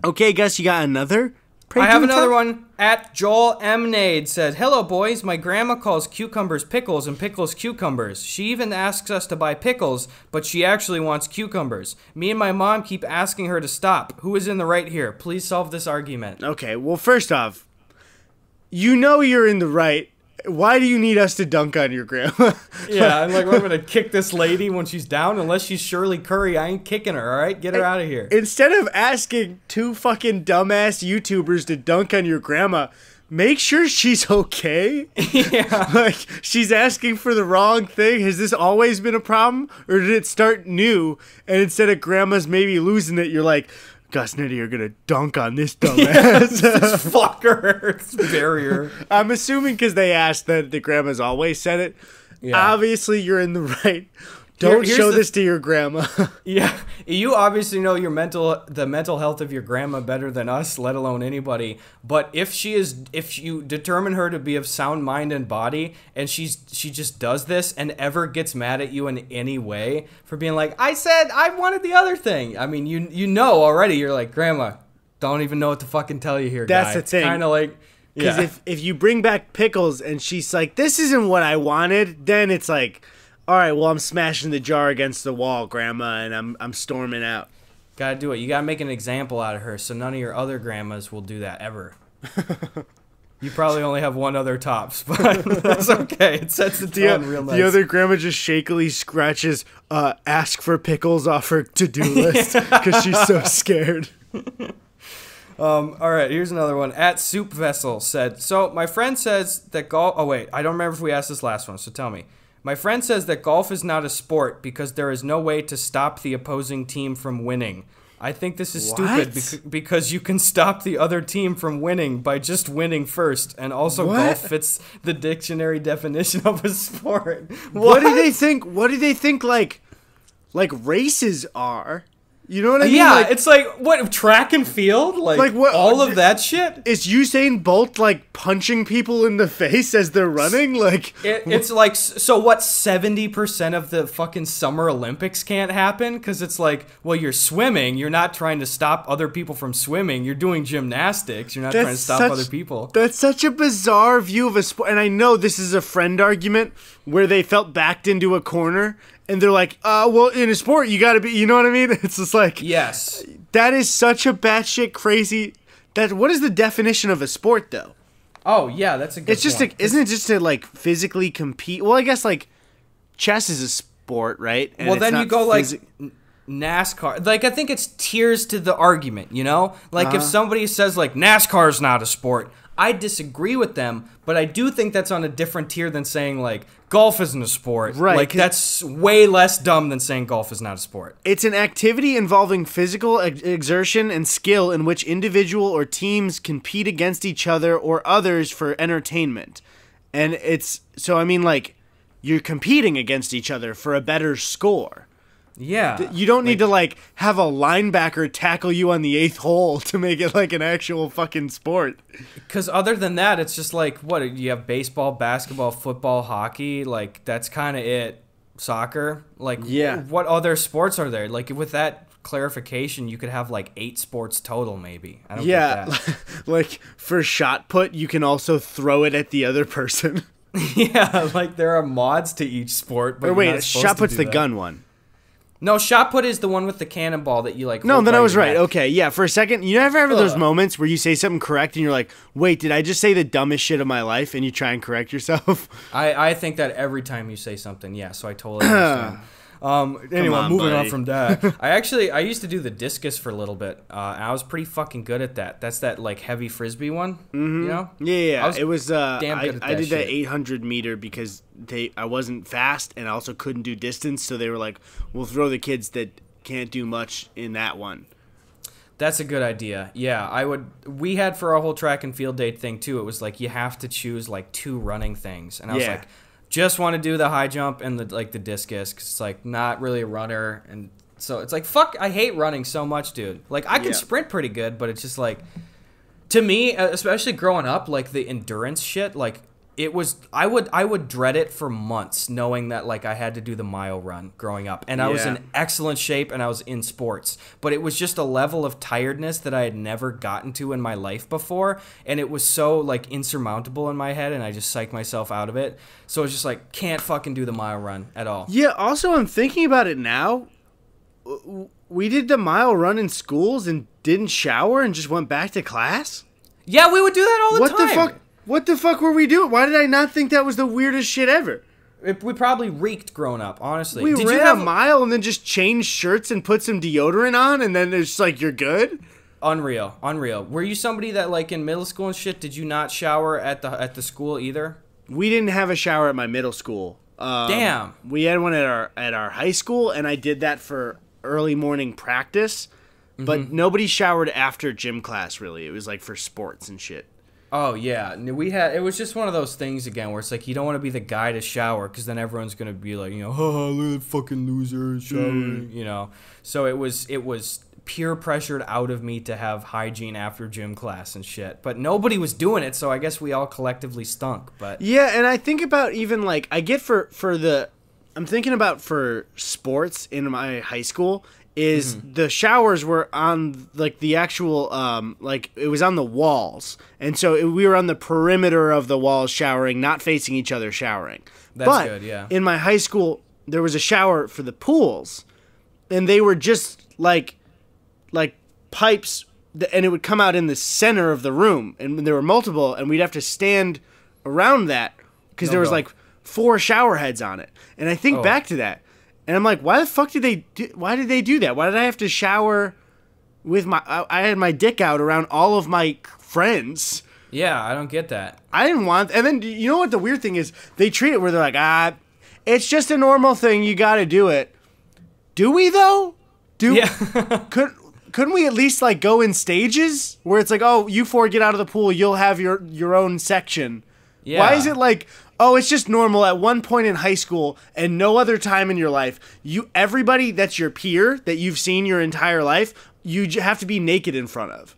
Okay, Gus, you got another? I have another one. At Joel Emnade says, hello, boys. My grandma calls cucumbers pickles and pickles cucumbers. She even asks us to buy pickles, but she actually wants cucumbers. Me and my mom keep asking her to stop. Who is in the right here? Please solve this argument. Okay, well, first off, you know you're in the right. Why do you need us to dunk on your grandma? Yeah, I'm like, I'm going to kick this lady when she's down. Unless she's Shirley Curry, I ain't kicking her, all right? Get her out of here. Instead of asking two fucking dumbass YouTubers to dunk on your grandma, make sure she's okay. Yeah. Like, she's asking for the wrong thing. Has this always been a problem? Or did it start new? And instead of grandma's maybe losing it, you're like, Gus and Eddie are gonna dunk on this dumbass. This fucker. Barrier. I'm assuming because they asked that the grandma's always said it. Yeah. Obviously, you're in the right. Don't show this to your grandma. Yeah, you obviously know the mental health of your grandma better than us, let alone anybody. But if you determine her to be of sound mind and body, and she just does this and ever gets mad at you in any way for being like, I said I wanted the other thing. I mean, you know already. You're like, Grandma, don't even know what to fucking tell you here. That's the thing. Kind of like. Because if you bring back pickles and she's like, this isn't what I wanted, then it's like, all right, well, I'm smashing the jar against the wall, Grandma, and I'm storming out. Gotta do it. You gotta make an example out of her, so none of your other grandmas will do that ever. You probably only have one other tops, but that's okay. It sets the tone real nice. The other grandma just shakily scratches ask for pickles off her to-do list because she's so scared. All right, here's another one. At Soup Vessel said, so my friend says that golf... Oh, wait, I don't remember if we asked this last one, so tell me. My friend says that golf is not a sport because there is no way to stop the opposing team from winning. I think this is stupid because you can stop the other team from winning by just winning first. And also golf fits the dictionary definition of a sport. What do they think? What do they think like races are? You know what I mean? Yeah, it's like, what, track and field? Like what, all of that shit? Is Usain Bolt, like, punching people in the face as they're running? Like, it's like, so what, 70% of the fucking Summer Olympics can't happen? Because it's like, well, you're swimming. You're not trying to stop other people from swimming. You're doing gymnastics. You're not trying to stop other people. That's such a bizarre view of a sport. And I know this is a friend argument where they felt backed into a corner. And they're like, well, in a sport, you gotta be, you know what I mean? It's just like, yes. That is such a batshit crazy, what is the definition of a sport, though? Oh, yeah, that's a good It's just, isn't it just to, like, physically compete? Well, I guess, like, chess is a sport, right? And well, then you go, like, NASCAR. Like, I think it's tiers to the argument, you know? Like, if somebody says, like, NASCAR's not a sport, I disagree with them, but I do think that's on a different tier than saying, like, golf isn't a sport. Right. Like, that's way less dumb than saying golf is not a sport. It's an activity involving physical exertion and skill in which individual or teams compete against each other or others for entertainment. And it's, so I mean, like, you're competing against each other for a better score. Yeah. You don't need to, like, have a linebacker tackle you on the 8th hole to make it, like, an actual fucking sport. Because other than that, it's just, like, what? You have baseball, basketball, football, hockey. Like, that's kind of it. Soccer. Like, yeah. What other sports are there? Like, with that clarification, you could have, like, 8 sports total, maybe. I don't get that. Like, for shot put, you can also throw it at the other person. Yeah, like, there are mods to each sport. But or wait, shot put's the gun one. No, shot put is the one with the cannonball that you like. No, then I was right. Okay, yeah. For a second, you never have those moments where you say something correct and you're like, "Wait, did I just say the dumbest shit of my life?" And you try and correct yourself. I think that every time you say something, yeah. So I totally understand. Anyway, moving on from that. I used to do the discus for a little bit. And I was pretty fucking good at that. That's that like heavy frisbee one. Mm-hmm. You know? Yeah. It was damn good at that I did shit. that 800 meter because I wasn't fast and I also couldn't do distance, so they were like, "We'll throw the kids that can't do much in that one." That's a good idea. Yeah, we had for our whole track and field day thing too. It was like you have to choose like 2 running things, and I was like, just want to do the high jump and the discus because it's like not really a runner, and so it's like fuck. I hate running so much, dude. Like I can sprint pretty good, but it's just like to me, especially growing up, like the endurance shit, like I would dread it for months, knowing that like I had to do the mile run growing up, and I was in excellent shape and I was in sports, but it was just a level of tiredness that I had never gotten to in my life before, and it was so like insurmountable in my head, and I just psyched myself out of it. So it's just like, can't fucking do the mile run at all. Yeah. Also, I'm thinking about it now. We did the mile run in schools and didn't shower and just went back to class. Yeah, we would do that all the time. What the fuck? What the fuck were we doing? Why did I not think that was the weirdest shit ever? We probably reeked growing up, honestly. We ran a mile and then just changed shirts and put some deodorant on, and then it's like, you're good? Unreal. Were you somebody that, like, in middle school and shit, did you not shower at the school either? We didn't have a shower at my middle school. Damn. We had one at our high school, and I did that for early morning practice, but nobody showered after gym class, really. It was, like, for sports and shit. Oh, yeah. It was just one of those things, again, where it's like, you don't want to be the guy to shower, because then everyone's going to be like, you know, haha, look at that fucking loser showering, you know. So it was peer pressured out of me to have hygiene after gym class and shit. But nobody was doing it, so I guess we all collectively stunk. But yeah, and I think about even, like, I get I'm thinking about for sports in my high school, is the showers were on, like, the actual, like, it was on the walls. And so we were on the perimeter of the walls showering, not facing each other showering. That's good, yeah. In my high school, there was a shower for the pools, and they were just, like pipes, and it would come out in the center of the room. And there were multiple, and we'd have to stand around that, because there was, like, 4 shower heads on it. And I think back to that. And I'm like, why the fuck did they do that? Why did I have to shower with I had my dick out around all of my friends? Yeah, I don't get that. I didn't want, and then, you know what the weird thing is? They treat it where they're like, it's just a normal thing, you gotta do it. Do we, though? Couldn't we at least, like, go in stages? Where it's like, oh, you 4 get out of the pool, you'll have your own section. Yeah. Why is it like, oh, it's just normal at one point in high school and no other time in your life, everybody that's your peer that you've seen your entire life, you have to be naked in front of?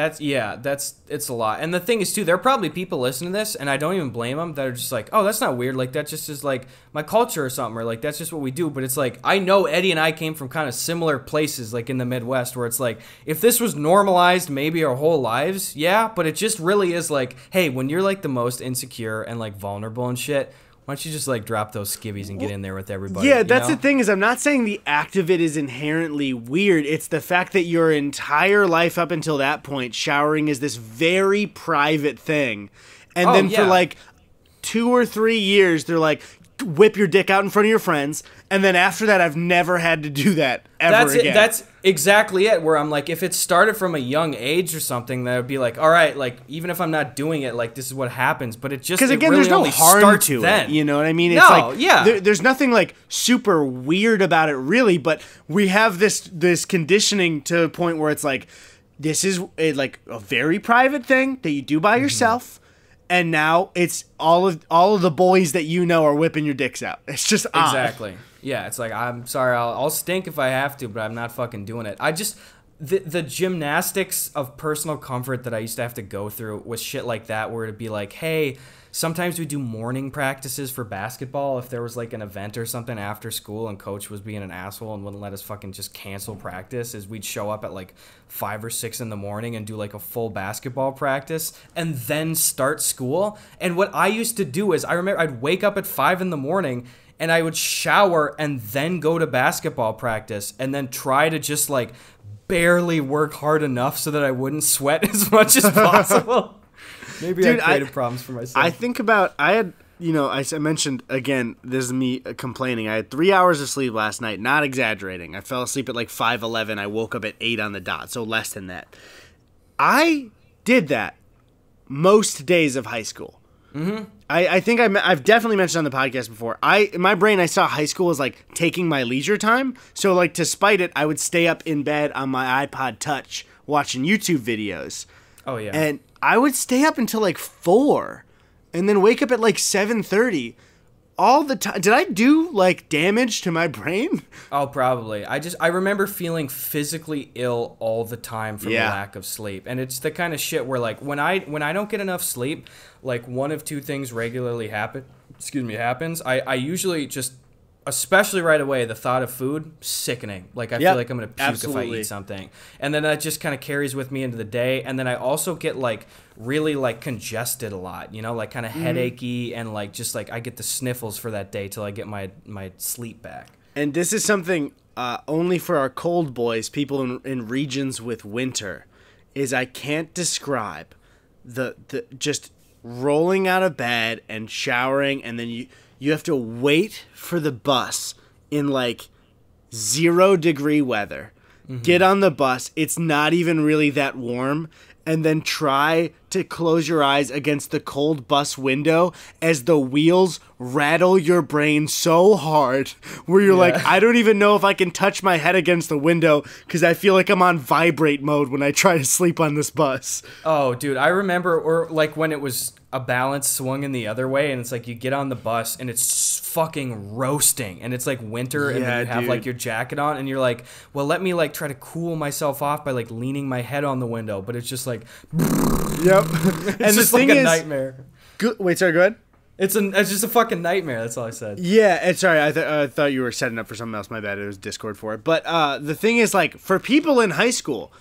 It's a lot. And the thing is, too, there are probably people listening to this, and I don't even blame them, that are just like, oh, that's not weird, like, that just is, like, my culture or something, or, like, that's just what we do. But it's like, I know Eddie and I came from kind of similar places, like, in the Midwest, where it's like, if this was normalized maybe our whole lives, yeah, but it just really is like, hey, when you're, like, the most insecure and, like, vulnerable and shit, why don't you just, like, drop those skivvies and get in there with everybody? Yeah, that's the thing, is I'm not saying the act of it is inherently weird. It's the fact that your entire life up until that point, showering is this very private thing. And then for, like, 2 or 3 years, they're like, whip your dick out in front of your friends. And then after that, I've never had to do that ever again. That's exactly it, where I'm like, if it started from a young age or something, that would be like, all right, like, even if I'm not doing it, like, this is what happens. But it just, because again, really there's no harm to it. You know what I mean? It's there's nothing, like, super weird about it, really. But we have this conditioning to a point where it's like, this is like a very private thing that you do by yourself. And now it's all of the boys that you know are whipping your dicks out. It's just odd. Exactly. Yeah, it's like, I'm sorry, I'll stink if I have to, but I'm not fucking doing it. I just, the gymnastics of personal comfort that I used to have to go through with shit like that, where it'd be like, hey, sometimes we do morning practices for basketball if there was, like, an event or something after school and coach was being an asshole and wouldn't let us fucking just cancel practice, is we'd show up at, like, 5 or 6 in the morning and do, like, a full basketball practice and then start school. And what I used to do is, I remember I'd wake up at 5 in the morning and I would shower and then go to basketball practice and then try to just, like, barely work hard enough so that I wouldn't sweat as much as possible. Maybe I created problems for myself. I think about, I mentioned, again, this is me complaining. I had 3 hours of sleep last night, not exaggerating. I fell asleep at like 5:11. I woke up at 8 on the dot, so less than that. I did that most days of high school. Mm-hmm. I think I've definitely mentioned on the podcast before. In my brain, I saw high school as like taking my leisure time. So like to spite it, I would stay up in bed on my iPod Touch watching YouTube videos. Oh yeah. And I would stay up until like 4 and then wake up at like 7:30. all the time. Did I do like damage to my brain? Oh, probably. I remember feeling physically ill all the time from the lack of sleep. And it's the kind of shit where like when I don't get enough sleep, like one of two things regularly happens. I usually just, especially right away, the thought of food, sickening. Like I feel like I'm going to puke if I eat something. And then that just kind of carries with me into the day. And then I also get like really like congested a lot, you know, like kind of headachy, and like just like I get the sniffles for that day till I get my sleep back. And this is something only for our cold boys, people in regions with winter, is I can't describe the just rolling out of bed and showering, and then you have to wait for the bus in like 0-degree weather. Get on the bus. It's not even really that warm. And then try to close your eyes against the cold bus window as the wheels rattle your brain so hard where you're like, I don't even know if I can touch my head against the window because I feel like I'm on vibrate mode when I try to sleep on this bus. Oh, dude, I remember, or like when it was a balance swung in the other way, and it's like you get on the bus and it's fucking roasting, and it's like winter, and then you have like your jacket on, and you're like, well, let me like try to cool myself off by like leaning my head on the window, but it's just like, yep. it's and just the thing like a is, nightmare. Wait, sorry, go ahead. It's just a fucking nightmare. That's all I said. Yeah, and sorry, I thought you were setting up for something else. My bad. It was Discord for it. But the thing is, like, for people in high school,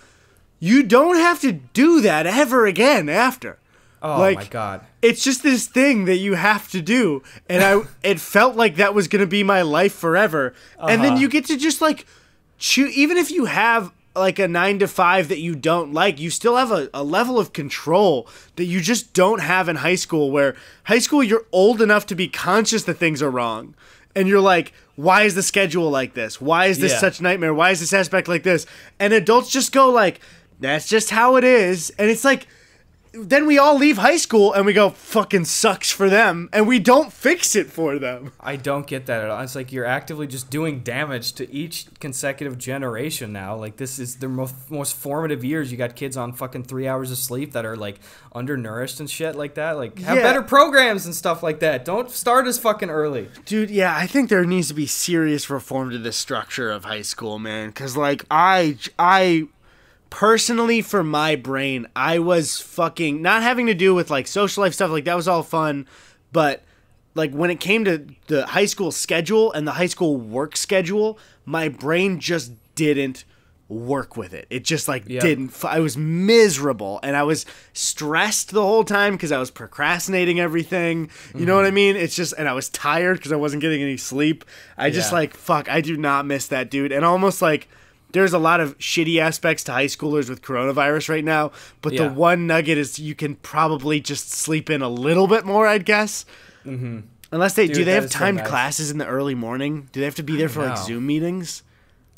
you don't have to do that ever again after. Oh, like, my God. It's just this thing that you have to do. And it felt like that was going to be my life forever. And then you get to just, like, even if you have, like, a 9-to-5 that you don't like, you still have a level of control that you just don't have in high school, where high school, you're old enough to be conscious that things are wrong. And you're like, why is the schedule like this? Why is this such a nightmare? Why is this aspect like this? And adults just go like, that's just how it is. And it's like, then we all leave high school and we go, fucking sucks for them, and we don't fix it for them. I don't get that at all. It's like you're actively just doing damage to each consecutive generation now. Like, this is the most formative years. You got kids on fucking 3 hours of sleep that are like undernourished and shit like that. Like, have better programs and stuff like that. Don't start as fucking early. Dude, yeah, I think there needs to be serious reform to the structure of high school, man. Because, like, I personally, for my brain, I was fucking not having to do with like social life stuff, like that was all fun, but like when it came to the high school schedule and the high school work schedule, my brain just didn't work with it. It just like didn't. I was miserable, and I was stressed the whole time because I was procrastinating everything. You know what I mean? It's just, and I was tired because I wasn't getting any sleep. I just like, fuck, I do not miss that, dude. And almost like, there's a lot of shitty aspects to high schoolers with coronavirus right now, but the one nugget is you can probably just sleep in a little bit more, I'd guess. Unless do they have timed classes in the early morning? Do they have to be there for like Zoom meetings?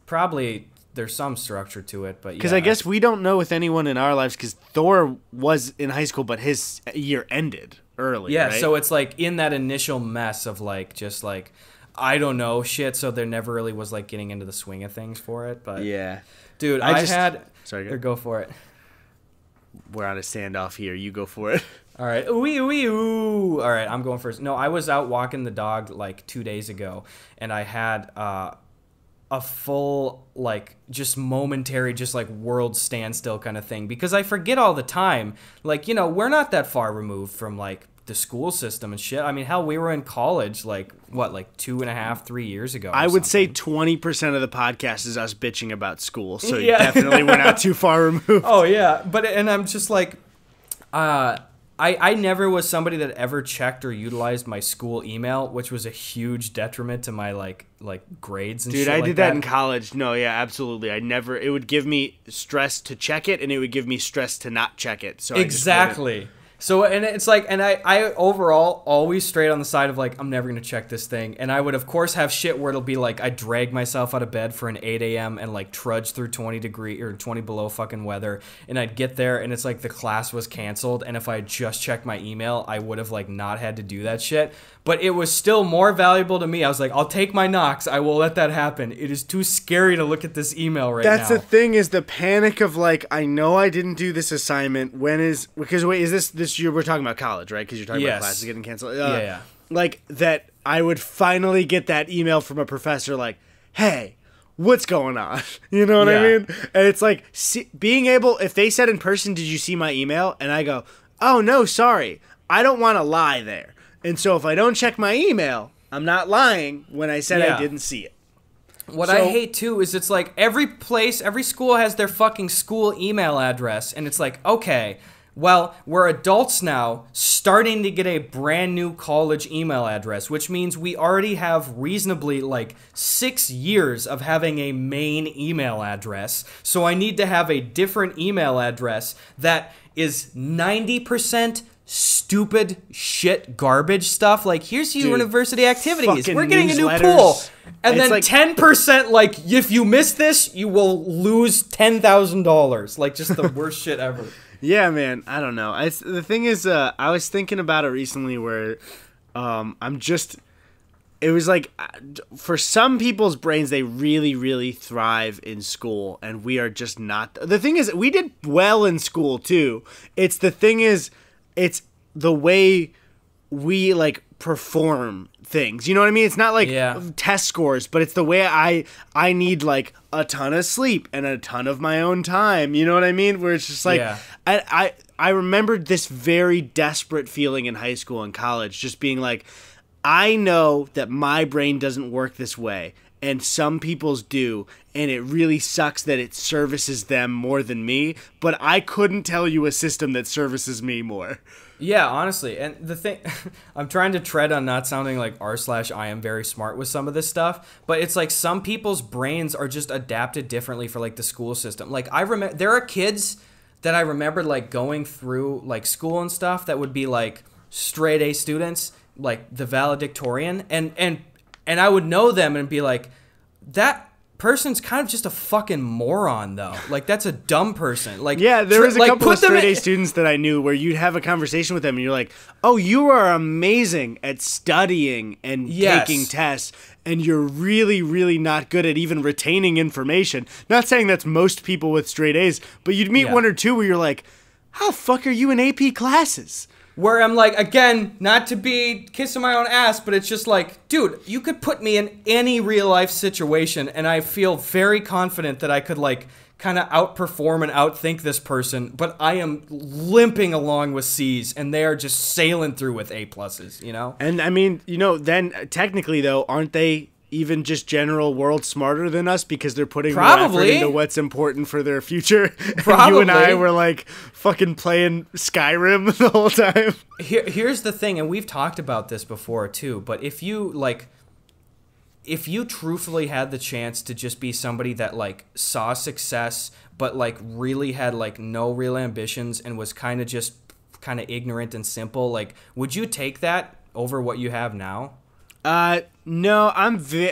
Probably there's some structure to it, but because I guess we don't know with anyone in our lives, because Thor was in high school, but his year ended early. Yeah, right? So it's like in that initial mess of like just like, I don't know shit, so there never really was like getting into the swing of things for it. But yeah, dude, Sorry, go for it. We're on a standoff here. You go for it. All right, ooh. All right, I'm going first. No, I was out walking the dog like 2 days ago, and I had a full like just momentary just like world standstill kind of thing, because I forget all the time. Like, you know, we're not that far removed from like the school system and shit. I mean, hell, we were in college like what, like 2.5, 3 years ago. I would say 20% of the podcast is us bitching about school, so definitely we're not too far removed. Oh yeah, and I'm just like, I never was somebody that ever checked or utilized my school email, which was a huge detriment to my like grades and shit. Dude, I did that in college. No, yeah, absolutely. It would give me stress to check it, and it would give me stress to not check it. So exactly. So, and it's like, and I overall always straight on the side of like, I'm never going to check this thing. And I would, of course, have shit where it'll be like, I drag myself out of bed for an 8 a.m. and like trudge through 20 degree or 20 below fucking weather. And I'd get there and it's like the class was canceled. And if I had just checked my email, I would have like not had to do that shit. But it was still more valuable to me. I was like, I'll take my knocks. I will let that happen. It is too scary to look at this email right now. That's the thing, is the panic of like, I know I didn't do this assignment. Because wait, is this year we're talking about college, right? Because you're talking about classes getting canceled. Yeah. like that I would finally get that email from a professor like, hey, what's going on? You know what I mean? And it's like being able, if they said in person, did you see my email? And I go, oh, no, sorry. I don't want to lie there. And so if I don't check my email, I'm not lying when I said I didn't see it. What I hate, too, is it's like every school has their fucking school email address. And it's like, okay, well, we're adults now starting to get a brand new college email address, which means we already have reasonably like 6 years of having a main email address. So I need to have a different email address that is 90% stupid shit garbage stuff. Like, here's your university activities. We're getting a new pool. And then like 10% like, if you miss this, you will lose $10,000. Like, just the worst shit ever. Yeah, man. I don't know. The thing is, I was thinking about it recently where it was like, for some people's brains, they really, really thrive in school, and we are just not. The thing is, we did well in school, too. It's the way we, like, perform things. You know what I mean? It's not like test scores, but it's the way I need like a ton of sleep and a ton of my own time. You know what I mean? Where it's just like I remembered this very desperate feeling in high school and college, just being like, I know that my brain doesn't work this way, and some people's do, and it really sucks that it services them more than me, but I couldn't tell you a system that services me more. Yeah, honestly. And the thing, I'm trying to tread on not sounding like r/I am very smart with some of this stuff, but it's like some people's brains are just adapted differently for like the school system. Like I remember, there are kids that I remember like going through like school and stuff that would be like straight A students, like the valedictorian, and I would know them and be like, that person's kind of just a fucking moron, though. Like, that's a dumb person. Like, yeah, there was a couple of straight-A students that I knew where you'd have a conversation with them and you're like, oh, you are amazing at studying and taking tests, and you're really, really not good at even retaining information. Not saying that's most people with straight A's, but you'd meet one or two where you're like, how the fuck are you in AP classes? Where I'm like, again, not to be kissing my own ass, but it's just like, dude, you could put me in any real life situation, and I feel very confident that I could like kind of outperform and outthink this person, but I am limping along with C's, and they are just sailing through with A+, you know? And I mean, you know, then technically though, aren't they even just general world smarter than us because they're putting more effort into what's important for their future? And you and I were like fucking playing Skyrim the whole time. Here's the thing, and we've talked about this before too, but if you truthfully had the chance to just be somebody that like saw success but like really had like no real ambitions and was kind of ignorant and simple, like would you take that over what you have now? No, with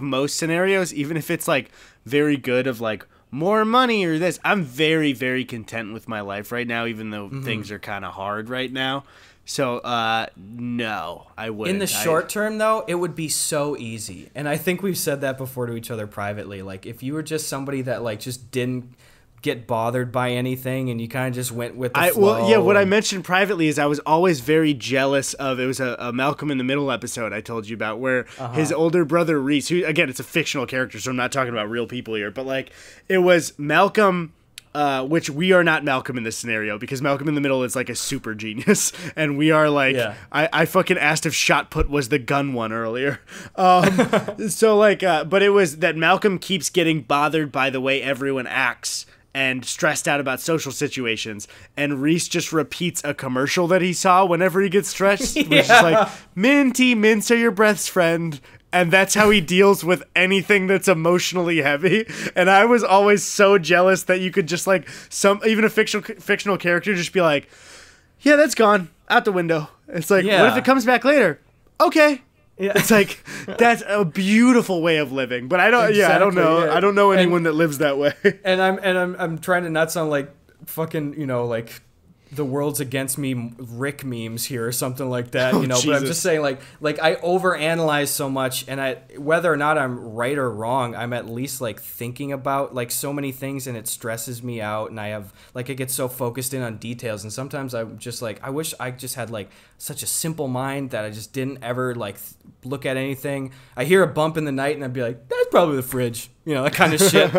most scenarios, even if it's like very good of like more money or this, I'm very, very content with my life right now, even though things are kind of hard right now. So, no, I wouldn't. In the short term, though, it would be so easy. And I think we've said that before to each other privately. Like, if you were just somebody that like just didn't get bothered by anything and you kind of just went with the flow. Well, yeah, what I mentioned privately is I was always very jealous of, it was a Malcolm in the Middle episode I told you about where his older brother Reese, who, again, it's a fictional character, so I'm not talking about real people here, but like it was Malcolm, which we are not Malcolm in this scenario because Malcolm in the Middle is like a super genius and we are like, I fucking asked if shot put was the gun one earlier. So like, but it was that Malcolm keeps getting bothered by the way everyone acts and stressed out about social situations, and Reese just repeats a commercial that he saw whenever he gets stressed, which is like, Minty, mints are your breath's friend, and that's how he deals with anything that's emotionally heavy. And I was always so jealous that you could just like, even a fictional character just be like, yeah, that's gone, out the window. It's like, what if it comes back later? Okay. Yeah. It's like, that's a beautiful way of living, but I don't. Exactly, I don't know. Yeah. I don't know anyone that lives that way. And I'm trying to not sound like fucking, you know, like the world's against me Rick memes here or something like that, you know. Jesus. But I'm just saying, like I overanalyze so much, and whether or not I'm right or wrong, I'm at least like thinking about like so many things, and it stresses me out, and I get so focused in on details, and sometimes I'm just like, I wish I just had like such a simple mind that I just didn't ever like look at anything. I hear a bump in the night, and I'd be like, that's probably the fridge, you know, that kind of shit.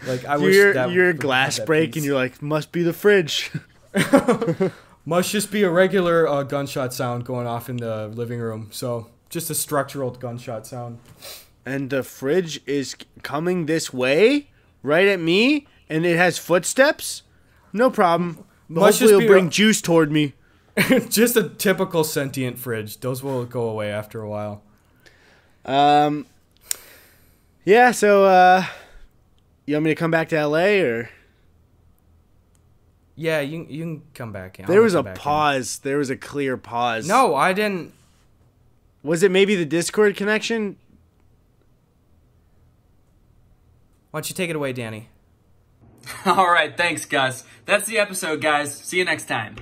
Like I wish that your glass break, and you're like, must be the fridge. Must just be a regular gunshot sound going off in the living room. So just a structural gunshot sound. And the fridge is coming this way, right at me, and it has footsteps. No problem. Hopefully it'll bring juice toward me. Just a typical sentient fridge. Those will go away after a while. Yeah, so you want me to come back to LA or? Yeah, you can come back in. There was a pause. There was a clear pause. No, I didn't. Was it maybe the Discord connection? Why don't you take it away, Danny? All right, thanks, Gus. That's the episode, guys. See you next time.